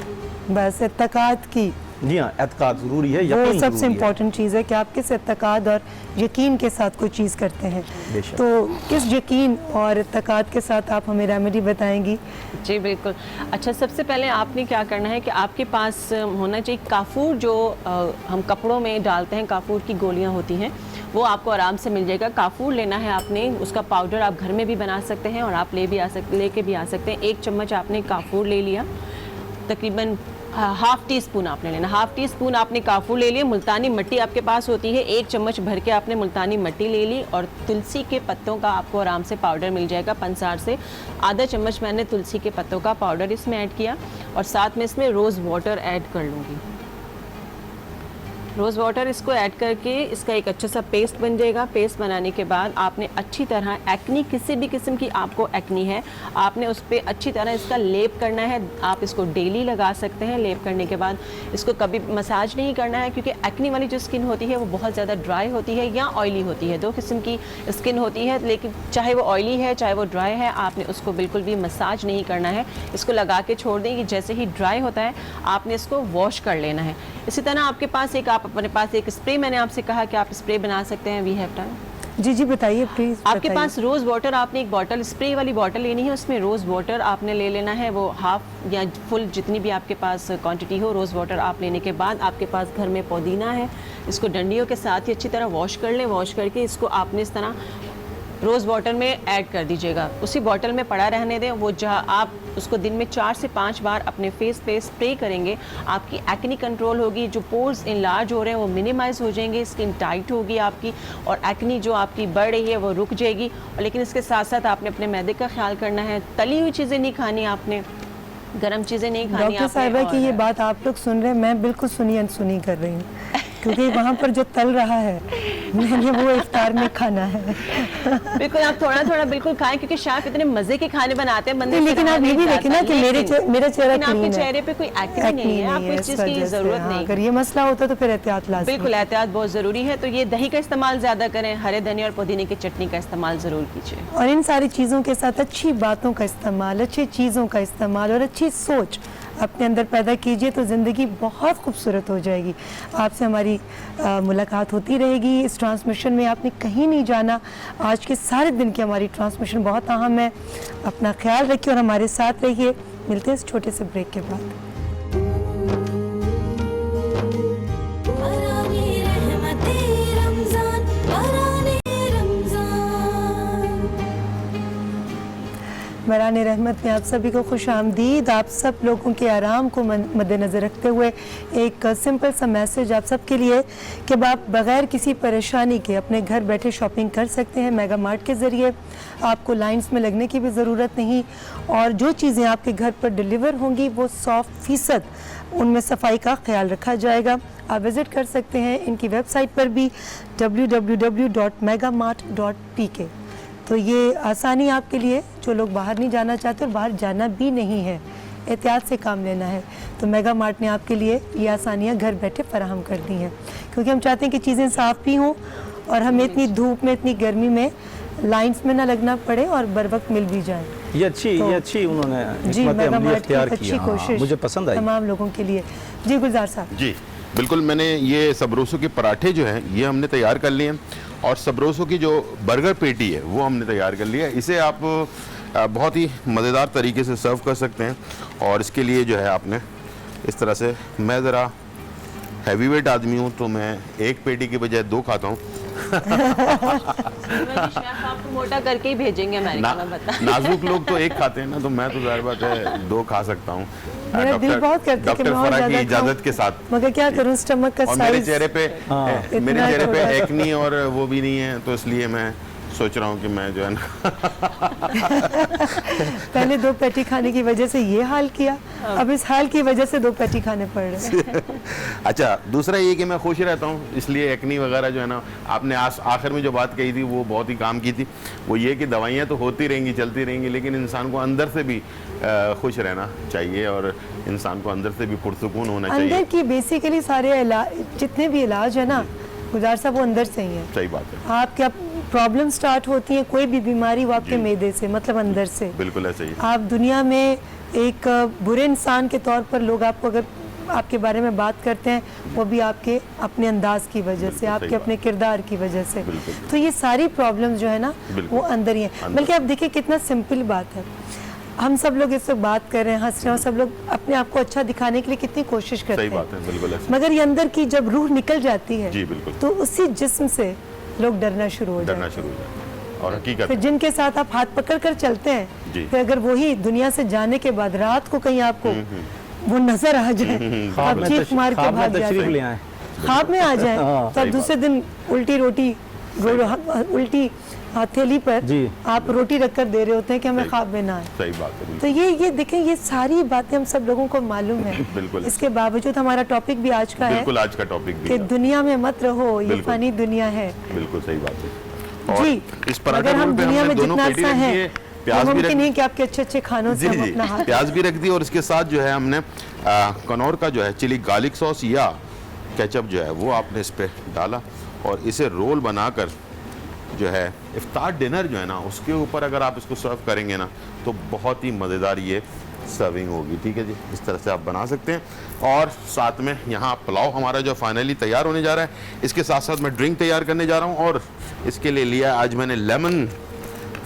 बस इत्तकाद की, जी हाँ, एतकाद ज़रूरी है, वो यकीन सबसे ज़रूरी है। इम्पोर्टेंट चीज़ है कि आप किस इत्तकाद और यकीन के साथ कोई चीज़ करते हैं। बेशक। तो किस यकीन और इत्तकाद के साथ आप हमें रेमेडी बताएंगी? जी बिल्कुल। अच्छा, सबसे पहले आपने क्या करना है कि आपके पास होना चाहिए काफूर, जो हम कपड़ों में डालते हैं, काफूर की गोलियां होती हैं, वो आपको आराम से मिल जाएगा। काफूर लेना है आपने, उसका पाउडर आप घर में भी बना सकते हैं और आप लेके भी आ सकते हैं। 1 चम्मच आपने काफूर ले लिया, तकरीबन हाफ़ टी स्पून आपने लेना, हाफ़ टी स्पून आपने काफूर ले लिया। मुल्तानी मिट्टी आपके पास होती है, 1 चम्मच भर के आपने मुल्तानी मिट्टी ले ली और तुलसी के पत्तों का आपको आराम से पाउडर मिल जाएगा पंसार से। आधा चम्मच मैंने तुलसी के पत्तों का पाउडर इसमें ऐड किया और साथ में इसमें रोज़ वाटर ऐड कर लूँगी। रोज़ वाटर इसको ऐड करके इसका एक अच्छा सा पेस्ट बन जाएगा। पेस्ट बनाने के बाद आपने अच्छी तरह एक्नी, किसी भी किस्म की आपको एक्नी है, आपने उस पर अच्छी तरह इसका लेप करना है। आप इसको डेली लगा सकते हैं। लेप करने के बाद इसको कभी मसाज नहीं करना है, क्योंकि एक्नी वाली जो स्किन होती है वो बहुत ज़्यादा ड्राई होती है या ऑयली होती है। 2 किस्म की स्किन होती है, लेकिन चाहे वो ऑयली है चाहे वो ड्राई है, आपने उसको बिल्कुल भी मसाज नहीं करना है। इसको लगा के छोड़ दें कि जैसे ही ड्राई होता है आपने इसको वॉश कर लेना है। इसी तरह आपके पास अपने पास एक स्प्रे, मैंने आपसे कहा कि आप स्प्रे बना सकते हैं। We have time. जी जी बताइए प्लीज़। आपके पास रोज़ वाटर, आपने एक बॉटल, स्प्रे वाली बॉटल लेनी है, उसमें रोज़ वाटर आपने ले लेना है। वो हाफ या फुल जितनी भी आपके पास क्वांटिटी हो, रोज़ वाटर आप लेने के बाद आपके पास घर में पुदीना है, इसको डंडियों के साथ ही अच्छी तरह वॉश कर लें। वॉश करके इसको आपने इस तरह रोज़ वाटर में ऐड कर दीजिएगा, उसी बॉटल में पड़ा रहने दें। वो जहाँ आप उसको दिन में 4 से 5 बार अपने फेस पे स्प्रे करेंगे, आपकी एक्नी कंट्रोल होगी, जो पोर्स इनलार्ज हो रहे हैं वो मिनिमाइज़ हो जाएंगे, स्किन टाइट होगी आपकी और एक्नी जो आपकी बढ़ रही है वो रुक जाएगी। और लेकिन इसके साथ साथ आपने अपने मैदे का ख्याल करना है, तली हुई चीज़ें नहीं खानी, आपने गर्म चीज़ें नहीं खानी। डॉक्टर साहिबा की ये बात आप लोग सुन रहे हैं, मैं बिल्कुल सुनी अनसुनी कर रही हूँ। क्योंकि वहाँ पर जो तल रहा है मैंने वो इफ्तार में खाना है। बिल्कुल, आप थोड़ा थोड़ा बिल्कुल खाएं, क्योंकि शेफ इतने मजे के खाने बनाते हैं बंदे नहीं, से लेकिन रहा आप ये भी नहीं देखें ना जाता। कि मेरा चेहरा लेकिन आपके क्लीन है, चेहरे पे कोई एक्ने नहीं है, आपको इस चीज की जरूरत नहीं। अगर ये मसला होता तो फिर एहतियात लाज़मी। बिल्कुल, एहतियात बहुत ज़रूरी है। तो ये दही का इस्तेमाल ज़्यादा करें, हरे धनिया और पुदीने की चटनी का इस्तेमाल ज़रूर कीजिए। और इन सारी चीज़ों के साथ अच्छी बातों का इस्तेमाल, अच्छी चीज़ों का इस्तेमाल और अच्छी सोच अपने अंदर पैदा कीजिए तो ज़िंदगी बहुत खूबसूरत हो जाएगी। आपसे हमारी मुलाकात होती रहेगी इस ट्रांसमिशन में, आपने कहीं नहीं जाना। आज के सारे दिन की हमारी ट्रांसमिशन बहुत अहम है। अपना ख्याल रखिए और हमारे साथ रहिए। मिलते हैं इस छोटे से ब्रेक के बाद। बराने रहमत में आप सभी को खुश आमदीद। आप सब लोगों के आराम को मद्देनज़र रखते हुए एक सिंपल सा मैसेज आप सब के लिए कि आप बग़ैर किसी परेशानी के अपने घर बैठे शॉपिंग कर सकते हैं मेगा मार्ट के ज़रिए। आपको लाइंस में लगने की भी ज़रूरत नहीं और जो चीज़ें आपके घर पर डिलीवर होंगी वो 100% उनमें सफाई का ख्याल रखा जाएगा। आप विज़िट कर सकते हैं इनकी वेबसाइट पर भी www.megamart.pk। तो ये आसानी आपके लिए जो लोग बाहर नहीं जाना चाहते और बाहर जाना भी नहीं है, एहतियात से काम लेना है, तो मेगा मार्ट ने आपके लिए ये आसानियाँ घर बैठे फराहम कर दी हैं। क्योंकि हम चाहते हैं कि चीज़ें साफ़ भी हों और हमें इतनी धूप में, इतनी गर्मी में लाइंस में ना लगना पड़े और बर वक्त मिल भी जाए। ये अच्छी उन्होंने जी, हिकमत मेगा अमली मार्ट की इख्तियार की। अच्छी हाँ, कोशिश मुझे पसंद आई। तमाम लोगों के लिए। जी गुलजार साहब। जी बिल्कुल, मैंने ये सबरोसों के पराठे जो हैं ये हमने तैयार कर लिए हैं और सबरोसों की जो बर्गर पेटी है वो हमने तैयार कर लिया है। इसे आप बहुत ही मज़ेदार तरीके से सर्व कर सकते हैं और इसके लिए जो है आपने इस तरह से, मैं ज़रा हैवी वेट आदमी हूँ तो मैं एक पेटी के बजाय 2 खाता हूँ। आपको मोटा करके ही भेजेंगे अमेरिका में, बता। नाजुक लोग तो एक खाते हैं ना, तो मैं तो ज़ाहिर बात है 2 खा सकता हूँ। मेरा दिल बहुत करता है कि डॉक्टर मैं और फरा की ज़्यादा इजाज़त खाऊं। के साथ। मगर क्या करूं, स्टमक का और मेरे साइज चेहरे पे इतना एक्नी और वो भी नहीं है, तो इसलिए मैं सोच रहा हूँ कि मैं जो है ना पहले 2 पैटी खाने की वजह से ये हाल किया, अब इस हाल की वजह से 2 पैटी खाने पड़ रहे हैं। अच्छा, दूसरा ये कि मैं खुश रहता हूँ, इसलिए एक्नी वगैरह जो है ना, आपने आखिर में जो बात कही थी वो बहुत ही काम की थी। वो ये कि दवाइयाँ तो होती रहेंगी, चलती रहेंगी, लेकिन इंसान को अंदर से भी खुश रहना चाहिए और इंसान को अंदर से भी पुरसुकून होना चाहिए। अंदर की बेसिकली सारे इलाज, जितने भी इलाज है ना गुजार साहब, वो अंदर से ही है। सही बात है। आपके प्रॉब्लम स्टार्ट होती है, कोई भी बीमारी वो आपके मैदे से, मतलब अंदर से। बिल्कुल ऐसे ही। आप दुनिया में एक बुरे इंसान के तौर पर लोग आपको अगर आपके बारे में बात करते हैं, वो भी आपके अपने अंदाज की वजह से, आपके अपने किरदार की वजह से। तो ये सारी प्रॉब्लम्स जो है ना वो अंदर ही है। बल्कि आप देखिए कितना सिंपल बात है, हम सब लोग इस वक्त बात कर रहे हैं, हंस रहे हैं और सब लोग अपने आप को अच्छा दिखाने के लिए कितनी कोशिश करते हैं। सही बात है, बिल्कुल ऐसे। मगर ये अंदर की जब रूह निकल जाती है जी बिल्कुल, तो उसी जिस्म से लोग डरना शुरू हो जाते हैं। और हकीकत फिर जिनके साथ आप हाथ पकड़ कर चलते हैं, जी। फिर अगर वही दुनिया से जाने के बाद रात को कहीं आपको वो नजर आ जाए, आप चीख मार के भाग जाते हैं, ख्वाब में आ जाए, तो दूसरे दिन उल्टी रोटी, उल्टी हथेली पर आप रोटी रखकर दे रहे होते हैं कि हमें ख्वाब में ना आए। सही बात है। तो ये देखें, ये सारी बातें हम सब लोगों को मालूम है। बिल्कुल। इसके बावजूद हमारा टॉपिक भी आज का है, बिल्कुल आज का टॉपिक भी कि दुनिया में मत रहो, ये फानी दुनिया है। बिल्कुल सही बात है। और जी, इस पराठे अगर हम पे दुनिया हमने में दोनों जितना पेटी अच्छा रख है, दिए, प्याज भी मुमकिन नहीं कि आपके अच्छे खानों से हम अपना हाथ। प्याज भी रख दी और इसके साथ जो है हमने कनौर का जो है चिली गार्लिक सॉस या केचप जो है वो आपने इस पे डाला और इसे रोल बनाकर जो है इफ्तार डिनर जो है ना उसके ऊपर अगर आप इसको सर्व करेंगे ना तो बहुत ही मज़ेदार ये सर्विंग होगी। ठीक है जी, इस तरह से आप बना सकते हैं। और साथ में यहाँ पुलाव हमारा जो फाइनली तैयार होने जा रहा है, इसके साथ साथ मैं ड्रिंक तैयार करने जा रहा हूँ और इसके लिए लिया आज मैंने लेमन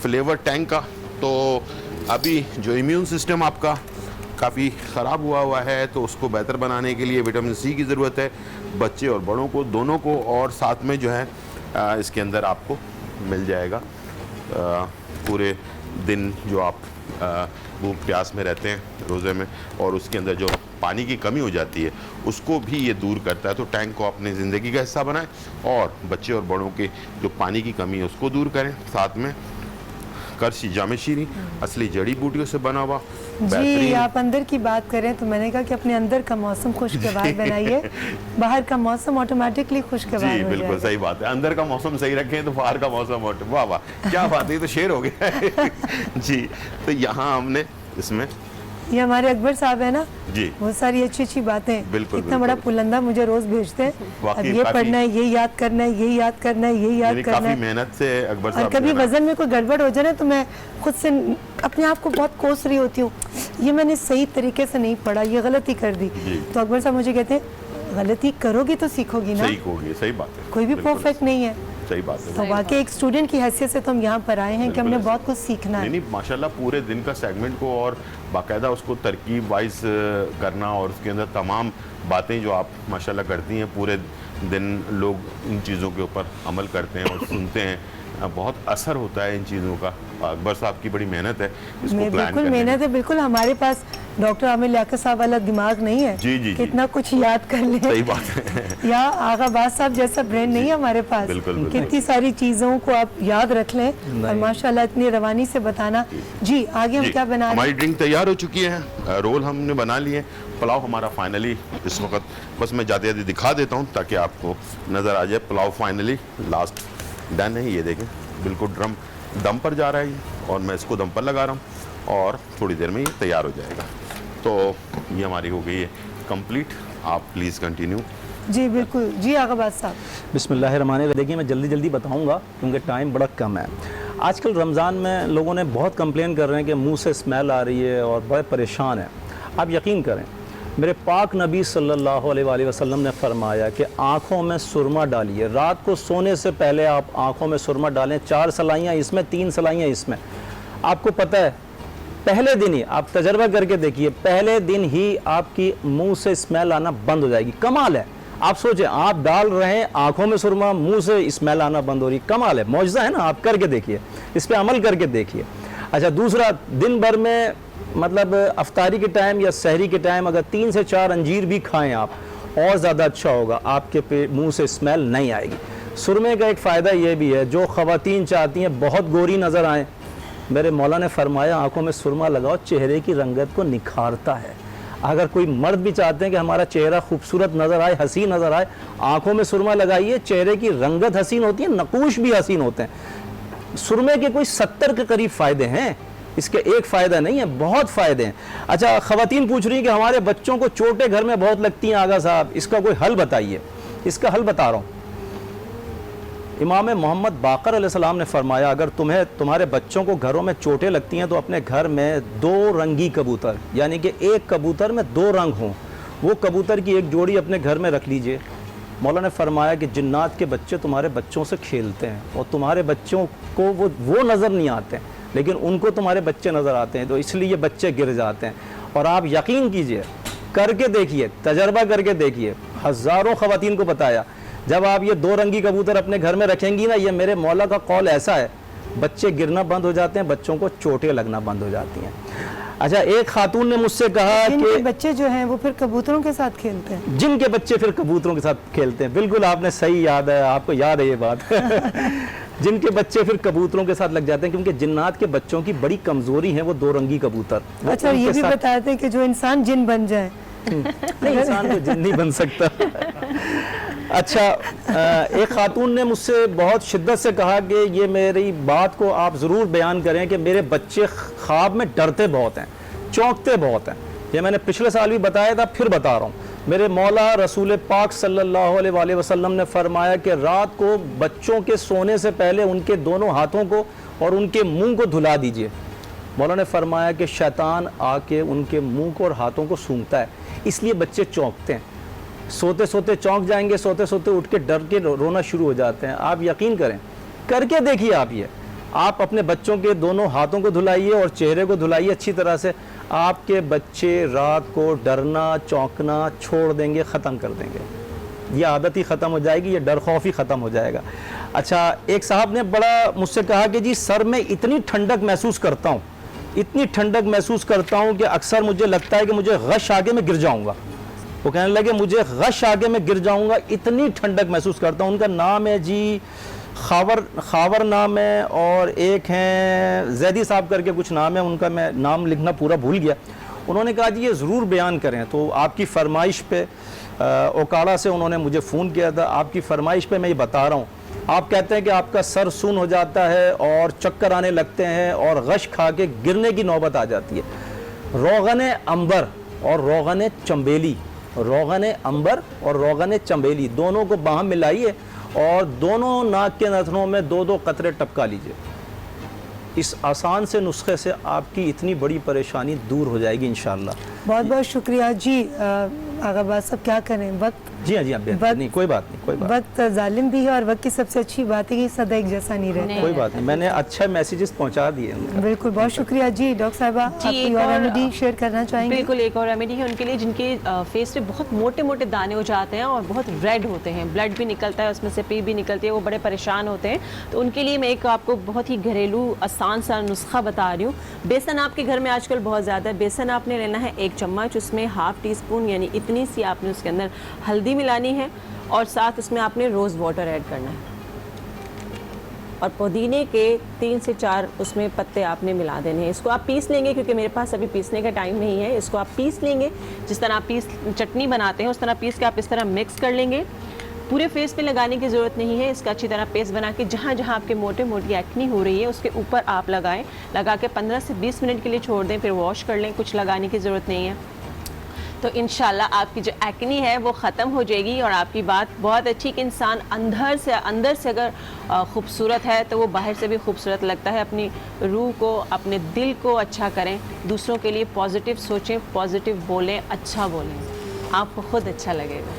फ्लेवर टैंक का। तो अभी जो इम्यून सिस्टम आपका काफ़ी ख़राब हुआ है तो उसको बेहतर बनाने के लिए विटामिन सी की ज़रूरत है, बच्चे और बड़ों को दोनों को। और साथ में जो है इसके अंदर आपको मिल जाएगा पूरे दिन जो आप भूख प्यास में रहते हैं रोज़े में और उसके अंदर जो पानी की कमी हो जाती है उसको भी ये दूर करता है। तो टैंक को अपने ज़िंदगी का हिस्सा बनाएं और बच्चे और बड़ों के जो पानी की कमी है उसको दूर करें। साथ में करशी जामेशीरी असली जड़ी बूटियों से बना हुआ जी, बेहतरीन। आप अंदर की बात करें तो मैंने कहा कि अपने अंदर का मौसम खुशगवार बनाइए, बाहर का मौसम ऑटोमेटिकली खुशगवार जी हो बिल्कुल जाएगा। सही बात है, अंदर का मौसम सही रखें तो बाहर का मौसम वाह वाह क्या बात है, ये तो शेर हो गया है। जी, तो यहाँ हमने इसमें ये हमारे अकबर साहब है ना, जी बहुत सारी अच्छी अच्छी बातें, बिल्कुल, इतना बड़ा बिल्कुल। पुलंदा मुझे रोज भेजते हैं, वाकई अब ये काफी- पढ़ना है, ये याद करना है, ये याद करना है, ये याद यानी करना काफी है। मेहनत से अकबर और साहब कभी जो है ना- वजन में कोई गड़बड़ हो जाए ना तो मैं खुद से अपने आप को बहुत कोस रही होती हूँ, ये मैंने सही तरीके से नहीं पढ़ा, ये गलती कर दी। जी। तो अकबर साहब मुझे कहते हैं गलती करोगी तो सीखोगी ना, सही होगी, सही बात है, कोई भी बिल्कुल परफेक्ट नहीं है। सही बात है। तो वाकई एक स्टूडेंट की हैसियत से तो हम यहाँ पर आए हैं कि हमने बिल्कुल बहुत कुछ सीखना नहीं है। नहीं माशाल्लाह पूरे दिन का सेगमेंट को और बाकायदा उसको तरकीब वाइज करना और उसके अंदर तमाम बातें जो आप माशाल्लाह करती हैं, पूरे दिन लोग इन चीज़ों के ऊपर अमल करते हैं और सुनते हैं, बहुत असर होता है इन चीज़ों का। अकबर साहब की बड़ी मेहनत है इसको मैं प्लान बिल्कुल करने में। मेहनत है, बिल्कुल हमारे पास डॉक्टर आमिर लियाकत साहब वाला दिमाग नहीं है जी, जी, जी। कितना कुछ याद कर ले, सही बात है। या आगाबाज साहब जैसा ब्रेन नहीं है हमारे पास, बिल्कुल, बिल्कुल। कितनी सारी चीज़ों को आप याद रख लें और माशाल्लाह इतनी रवानी से बताना। जी आगे हम जी, क्या बना रहे हमारी हैं? ड्रिंक तैयार हो चुकी है, रोल हमने बना लिए, पुलाव हमारा फाइनली इस वक्त, बस मैं जाते जाते दिखा देता हूँ ताकि आपको नज़र आ जाए। पुलाव फाइनली लास्ट डन है, ये देखें बिल्कुल दम पर जा रहा है ये, और मैं इसको दम पर लगा रहा हूँ और थोड़ी देर में ये तैयार हो जाएगा। तो ये हमारी हो गई है कंप्लीट। आप प्लीज़ कंटिन्यू। जी बिल्कुल, जी आगाबाज साहब। बिस्मिल्लाहिर्रहमानिर्रहीम। देखिए मैं जल्दी जल्दी बताऊंगा क्योंकि टाइम बड़ा कम है। आजकल रमज़ान में लोगों ने बहुत कंप्लेन कर रहे हैं कि मुंह से स्मेल आ रही है और बड़े परेशान हैं। आप यकीन करें, मेरे पाक नबी सल्लल्लाहु अलैहि वसल्लम ने फरमाया कि आँखों में सुरमा डालिए, रात को सोने से पहले आप आँखों में सुरमा डालें, 4 सलाइयाँ इसमें, 3 सलाइयाँ इसमें। आपको पता है पहले दिन ही आप तजर्बा करके देखिए, पहले दिन ही आपकी मुंह से स्मेल आना बंद हो जाएगी। कमाल है, आप सोचें आप डाल रहे हैं आँखों में सुरमा, मुंह से स्मेल आना बंद हो रही, कमाल है, मौजज़ा है ना। आप करके देखिए, इस पर अमल करके देखिए। अच्छा, दूसरा, दिन भर में मतलब अफ्तारी के टाइम या सहरी के टाइम अगर 3 से 4 अंजीर भी खाएं आप, और ज़्यादा अच्छा होगा, आपके मुंह से स्मेल नहीं आएगी। सुरमे का एक फ़ायदा ये भी है, जो ख़वातीन चाहती हैं बहुत गोरी नज़र आएँ, मेरे मौला ने फरमाया आंखों में सुरमा लगाओ, चेहरे की रंगत को निखारता है। अगर कोई मर्द भी चाहते हैं कि हमारा चेहरा खूबसूरत नज़र आए, हसीन नज़र आए, आंखों में सुरमा लगाइए, चेहरे की रंगत हसीन होती है, नकूश भी हसीन होते हैं। सुरमे के कोई 70 के करीब फ़ायदे हैं, इसके एक फ़ायदा नहीं है, बहुत फ़ायदे हैं। अच्छा, ख़वातीन पूछ रही हैं कि हमारे बच्चों को चोटें घर में बहुत लगती हैं आगा साहब, इसका कोई हल बताइए। इसका हल बता रहा हूँ। इमाम मोहम्मद बाकर अलैहिस्सलाम ने फरमाया, अगर तुम्हारे बच्चों को घरों में चोटें लगती हैं तो अपने घर में 2 रंगी कबूतर, यानी कि एक कबूतर में 2 रंग हों, वो कबूतर की एक जोड़ी अपने घर में रख लीजिए। मौला ने फरमाया कि जिन्नात के बच्चे तुम्हारे बच्चों से खेलते हैं और तुम्हारे बच्चों को वो नज़र नहीं आते, लेकिन उनको तुम्हारे बच्चे नज़र आते हैं, तो इसलिए ये बच्चे गिर जाते हैं। और आप यकीन कीजिए, करके देखिए, तजर्बा करके देखिए, हज़ारों ख़वातीन को बताया, जब आप ये 2 रंगी कबूतर अपने घर में रखेंगी ना, ये मेरे मौला का कौल ऐसा है, बच्चे गिरना बंद हो जाते हैं, बच्चों को चोटें लगना बंद हो जाती हैं। अच्छा, एक खातून ने मुझसे कहा जिनके कि बच्चे जो हैं वो फिर कबूतरों के साथ खेलते हैं। जिनके बच्चे फिर कबूतरों के साथ खेलते हैं, बिल्कुल आपने सही याद है, आपको याद है ये बात। जिनके बच्चे फिर कबूतरों के साथ लग जाते हैं, क्योंकि जिन्नात के बच्चों की बड़ी कमजोरी है वो 2 रंगी कबूतर। वो अच्छा, ये उनके भी साथ- बताते हैं कि जो इंसान जिन बन जाए, नहीं, इंसान तो जिन नहीं बन सकता। अच्छा, एक खातून ने मुझसे बहुत शिद्दत से कहा कि ये मेरी बात को आप ज़रूर बयान करें कि मेरे बच्चे ख्वाब में डरते बहुत हैं, चौंकते बहुत हैं। ये मैंने पिछले साल भी बताया था, फिर बता रहा हूँ। मेरे मौला रसूल पाक सल्लल्लाहु अलैहि वसल्लम ने फरमाया कि रात को बच्चों के सोने से पहले उनके दोनों हाथों को और उनके मुंह को धुला दीजिए। मौला ने फरमाया कि शैतान आके उनके मुंह को और हाथों को सूंघता है, इसलिए बच्चे चौंकते हैं, सोते सोते चौंक जाएंगे, सोते सोते उठ के डर के रोना शुरू हो जाते हैं। आप यकीन करें, करके देखिए आप ये, आप अपने बच्चों के दोनों हाथों को धुलाइए और चेहरे को धुलाइए अच्छी तरह से, आपके बच्चे रात को डरना चौंकना छोड़ देंगे, ख़त्म कर देंगे। ये आदत ही ख़त्म हो जाएगी, ये डर खौफ ही ख़त्म हो जाएगा। अच्छा, एक साहब ने बड़ा मुझसे कहा कि जी सर मैं इतनी ठंडक महसूस करता हूँ, इतनी ठंडक महसूस करता हूँ कि अक्सर मुझे लगता है कि मुझे गश आगे मैं गिर जाऊँगा। वो कहने लगे मुझे गश आगे मैं गिर जाऊँगा, इतनी ठंडक महसूस करता हूँ। उनका नाम है जी खावर नाम है, और एक हैं जैदी साहब करके कुछ नाम है उनका, मैं नाम लिखना पूरा भूल गया। उन्होंने कहा जी ये ज़रूर बयान करें, तो आपकी फरमाइश पे ओकाड़ा से उन्होंने मुझे फ़ोन किया था, आपकी फरमाइश पे मैं ये बता रहा हूँ। आप कहते हैं कि आपका सर सुन हो जाता है और चक्कर आने लगते हैं और गश खा के गिरने की नौबत आ जाती है। रोगन अंबर और रोगन चंबेली, रोगन अंबर और रोगन चंबेली दोनों को बाहम मिलाइए और दोनों नाक के नथनों में 2-2 कतरे टपका लीजिए। इस आसान से नुस्खे से आपकी इतनी बड़ी परेशानी दूर हो जाएगी इंशाअल्लाह। बहुत बहुत शुक्रिया जी। आगा बात सब क्या करें, वक्त जी हाँ जी हाँ, नहीं कोई बात नहीं, कोई बात वक्त जालिम भी है और वक्त की सबसे अच्छी बात है कि सदा एक जैसा नहीं रहता। कोई बात नहीं, मैंने अच्छे मैसेजेस पहुंचा दिए उनको। बिल्कुल, बहुत शुक्रिया जी। डॉक्टर साहबा आप जी, कोई एक और और रेमेडी शेयर करना चाहेंगे? बिल्कुल, एक और रेमेडी है उनके लिए जिनके फेस पे बहुत मोटे मोटे दाने हो जाते हैं और बहुत रेड होते हैं, ब्लड भी निकलता है, उसमें से पी भी निकलती है, वो बड़े परेशान होते हैं। तो उनके लिए मैं एक आपको बहुत ही घरेलू आसान सा नुस्खा बता रही हूँ। बेसन आपके घर में आजकल बहुत ज़्यादा है, बेसन आपने लेना है 1 चम्मच, उसमें ½ टीस्पून यानी इतनी सी आपने उसके अंदर हल्दी मिलानी है और साथ उसमें आपने रोज़ वाटर ऐड करना है और पुदीने के 3 से 4 उसमें पत्ते आपने मिला देने हैं। इसको आप पीस लेंगे, क्योंकि मेरे पास अभी पीसने का टाइम नहीं है। इसको आप पीस लेंगे, जिस तरह आप चटनी बनाते हैं उस तरह पीस के आप इस तरह मिक्स कर लेंगे। पूरे फेस पे लगाने की ज़रूरत नहीं है, इसका अच्छी तरह पेस्ट बना के जहाँ जहाँ आपके मोटे मोटी एक्नी हो रही है उसके ऊपर आप लगाएं, लगा के 15 से 20 मिनट के लिए छोड़ दें, फिर वॉश कर लें, कुछ लगाने की ज़रूरत नहीं है। तो इंशाल्लाह आपकी जो एक्नी है वो ख़त्म हो जाएगी। और आपकी बात बहुत अच्छी कि इंसान अंदर से अगर खूबसूरत है तो वो बाहर से भी खूबसूरत लगता है। अपनी रूह को, अपने दिल को अच्छा करें, दूसरों के लिए पॉजिटिव सोचें, पॉजिटिव बोलें, अच्छा बोलें, आपको खुद अच्छा लगेगा।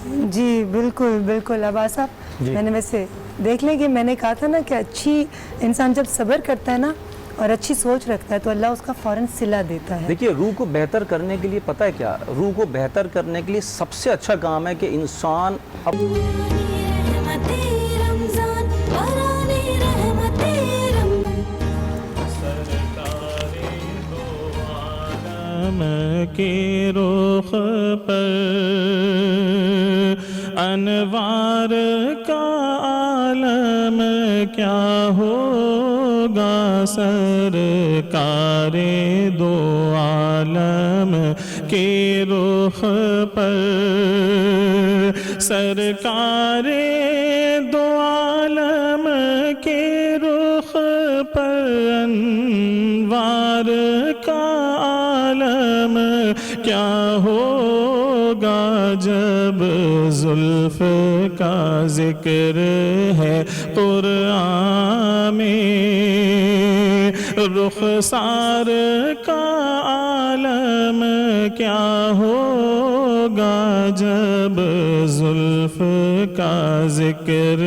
जी बिल्कुल बिल्कुल। अब्बास साहब, मैंने वैसे देख लें कि मैंने कहा था ना कि अच्छी इंसान जब सब्र करता है ना और अच्छी सोच रखता है तो अल्लाह उसका फ़ौरन सिला देता है। देखिए, रूह को बेहतर करने के लिए पता है क्या, रूह को बेहतर करने के लिए सबसे अच्छा काम है कि इंसान के रुख पर अनवार का आलम क्या होगा, सरकारे दो आलम के रुख पर, सरकारे दो आलम के रुख पर अनवार का आलम क्या होगा, जब जुल्फ का जिक्र है कुरान में, रुखसार का आलम क्या होगा, जब जुल्फ का जिक्र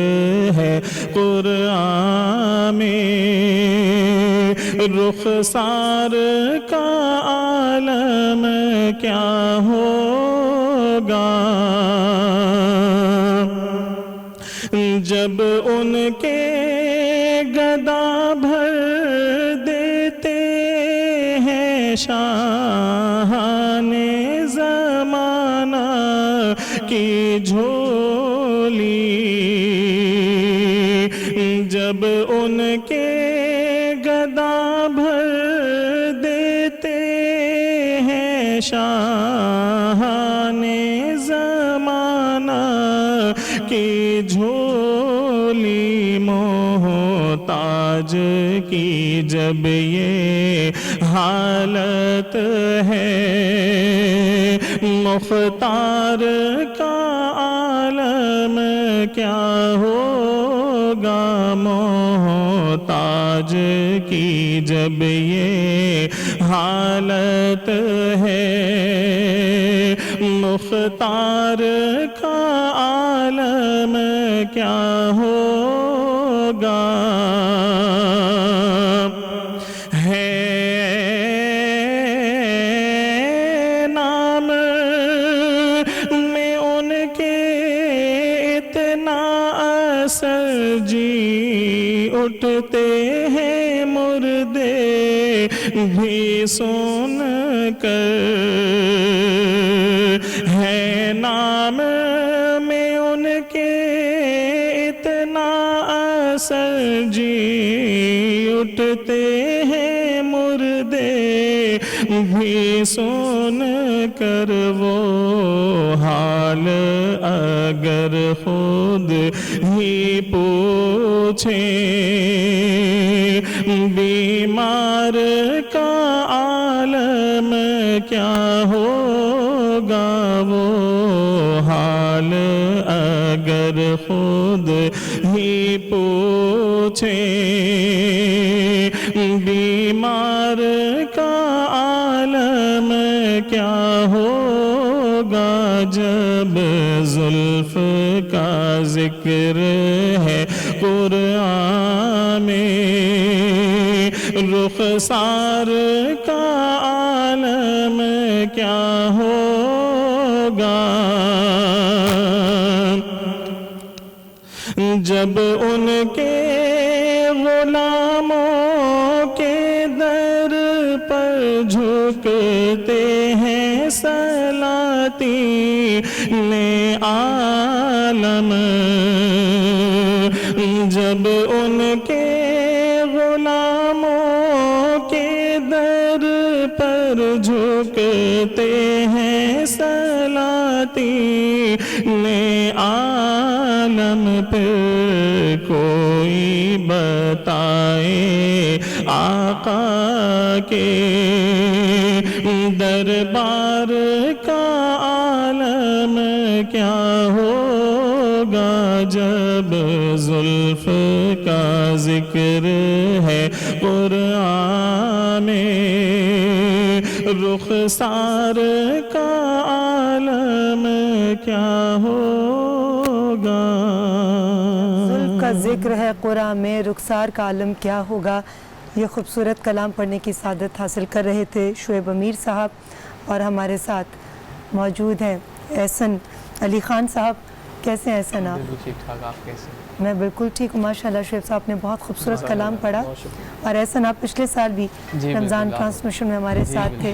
है कुरान में, रुखसार का आलम क्या होगा, जब उनके गदा भर देते हैं शाहाने ज़माना की झोली, जब उनके गदा भर देते हैं शाहाने ज़माना की झोली, मोहताज की जब ये हालत है, मुख्तार का आलम क्या होगा, मोहताज की जब ये हालत है, मुख्तार का आलम क्या होगा, है नाम में उनके इतना असर, जी उठते हैं मुर्दे भी सुन कर, है नाम में उनके इतना असर जी उठते हैं मुर्दे भी सुन कर वो हाल अगर खुद ही पूछे बीमार का आलम क्या होगा वो हाल अगर खुद ही पूछे बीमार का आलम क्या होगा जब जुल्फ का जिक्र है कुरान में रुखसार का आलम क्या होगा जब उनके गुलामों के दर पर झुकते हैं सलाती ने आलम जब उनके गुलामों के दर पर झुकते हैं सलाती ने आलम पर कोई बताए आका के दरबार का आलम क्या होगा जब जुल्फ का जिक्र है कुरान में रुखसार का आलम क्या होगा जुल्फ का जिक्र है कुरान में, रुखसार का आलम क्या होगा। ये खूबसूरत कलाम पढ़ने की सादत हासिल कर रहे थे शुएब अमीर साहब और हमारे साथ मौजूद हैं एहसन अली ख़ान साहब। कैसे हैं एहसन आप? ठीक ठाक, आप कैसे? मैं बिल्कुल ठीक हूँ माशाल्लाह। शुएब साहब ने बहुत खूबसूरत कलाम पढ़ा और एहसन आप पिछले साल भी रमज़ान ट्रांसमिशन में हमारे साथ थे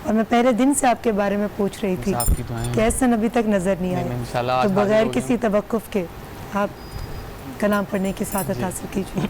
और मैं पहले दिन से आपके बारे में पूछ रही थी कि एहसन अभी तक नज़र नहीं आया, तो बगैर किसी तवक्कुफ़ के आप कलाम पढ़ने की सादत हासिल कीजिए।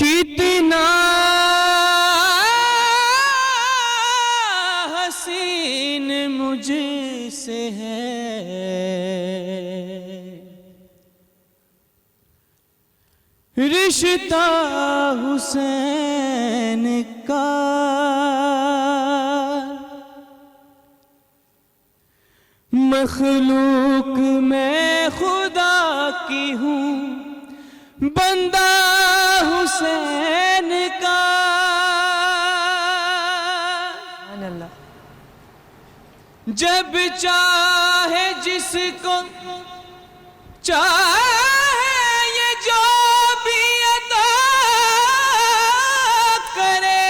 कितना हसीन मुझसे है रिश्ता हुसैन का, मखलूक मैं खुदा की हूँ बंदा हुसैन का। जब चाहे जिसको चाहे ये जो भी अता करे,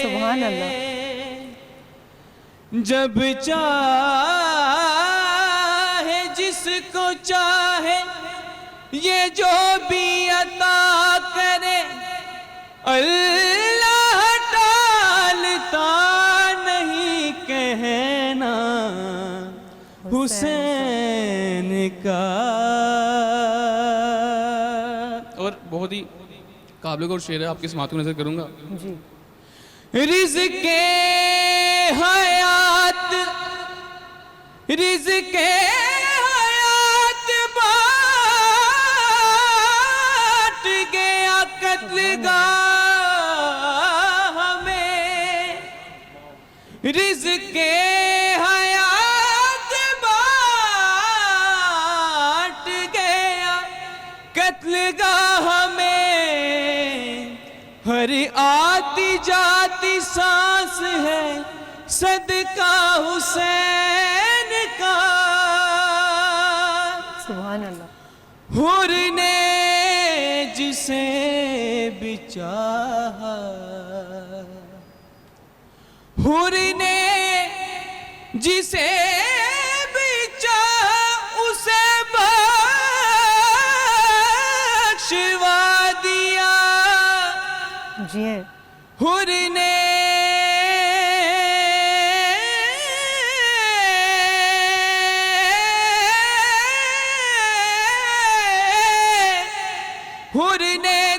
सुभान अल्लाह। जब चाहे जिसको चाहे ये जो भी अता करे, अल्लाह टालता नहीं कहना हुसैन का। और बहुत ही काबिल और शेर है, आपकी समात को नजर करूंगा जी। रिज़्क़े हयात, रिज़्क़े हयात बाँट गया कत्लगाह में, रिज़्क़े हयात बाँट हर आती जाती सांस है सदका हुसैन का। सुभान अल्लाह। हुर ने जिसे भी चाहा, हुर ने जिसे भी चाहा उसे बख्शवा दिया। जी हैं। हुर ने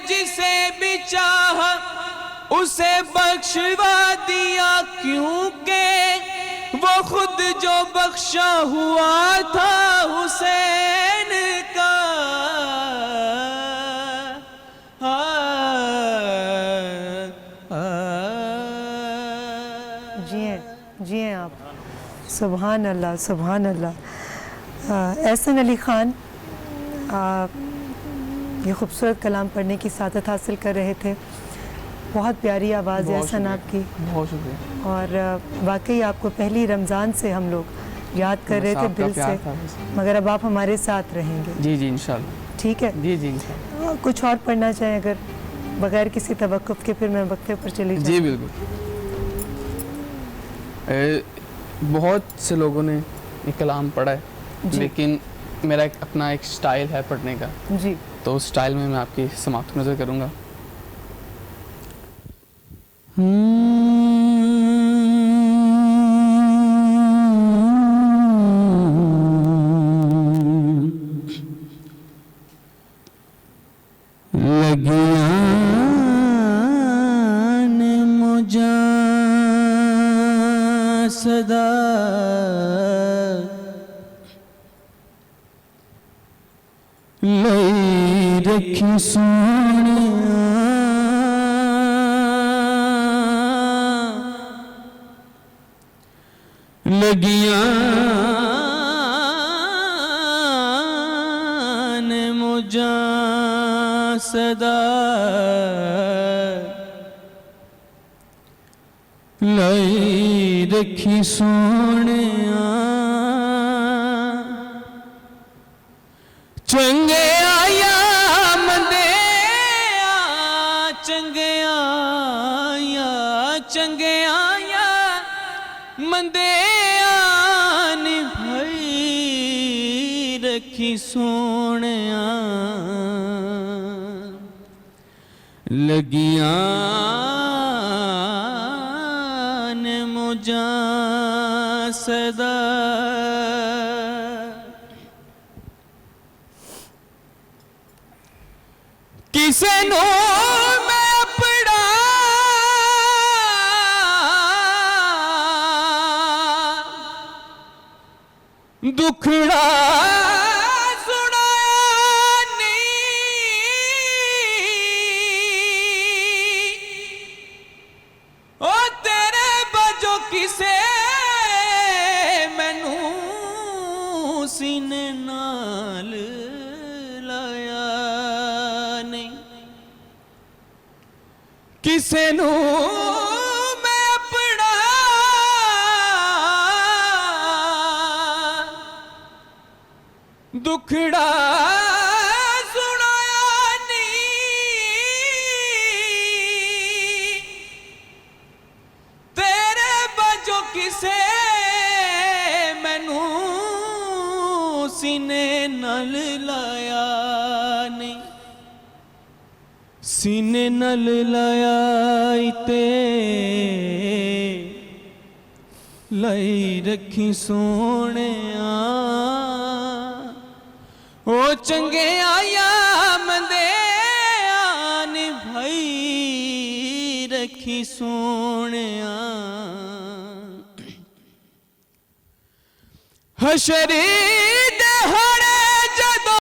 जिसे भी चाहा उसे बख्शवा दिया, क्योंकि वो खुद जो बख्शा हुआ था हुसैन का। जी हैं आप। सुभान अल्लाह, सुभान अल्लाह। एहसन अली ख़ान ये खूबसूरत कलाम पढ़ने की सादत हासिल कर रहे थे। बहुत प्यारी आवाज़ है एहसन आपकी। बहुत शुक्रिया। और वाकई आपको पहली रमज़ान से हम लोग याद कर रहे थे दिल से, मगर अब आप हमारे साथ रहेंगे। जी जी इंशाल्लाह। ठीक है जी जी इंशाल्लाह। कुछ और पढ़ना चाहें अगर, बगैर किसी तवक्कुफ के, फिर मैं वक्फे पर चली जाऊँ। जी बिल्कुल। बहुत से लोगों ने ये कलाम पढ़ा है, लेकिन मेरा अपना एक स्टाइल है पढ़ने का। जी। तो उस स्टाइल में मैं आपकी समाअत नज़र करूँगा। लगियान मुझा सदा लई रखी सोनिया, लगियान मुझा सदा लई रखी सोनिया। चंगे आया मंदे चंगे आया, चंगे आया मंदे आन भाई रखी सोनिया। लगियान मुझा सदा किसे नो मैं अपना दुखड़ा सुनाया नहीं, ओ तेरे बजो किसे मैनू सीने नाल लाया नहीं। किसे नू मैं अपना दुखड़ा सुनाया नहीं, तेरे बजो किसे मैनू सीने नाल लाया नहीं। सीने नल लाया ते लई रखी सोने ओ चंगे आया मंदे आन भाई रखी सोने। हशरी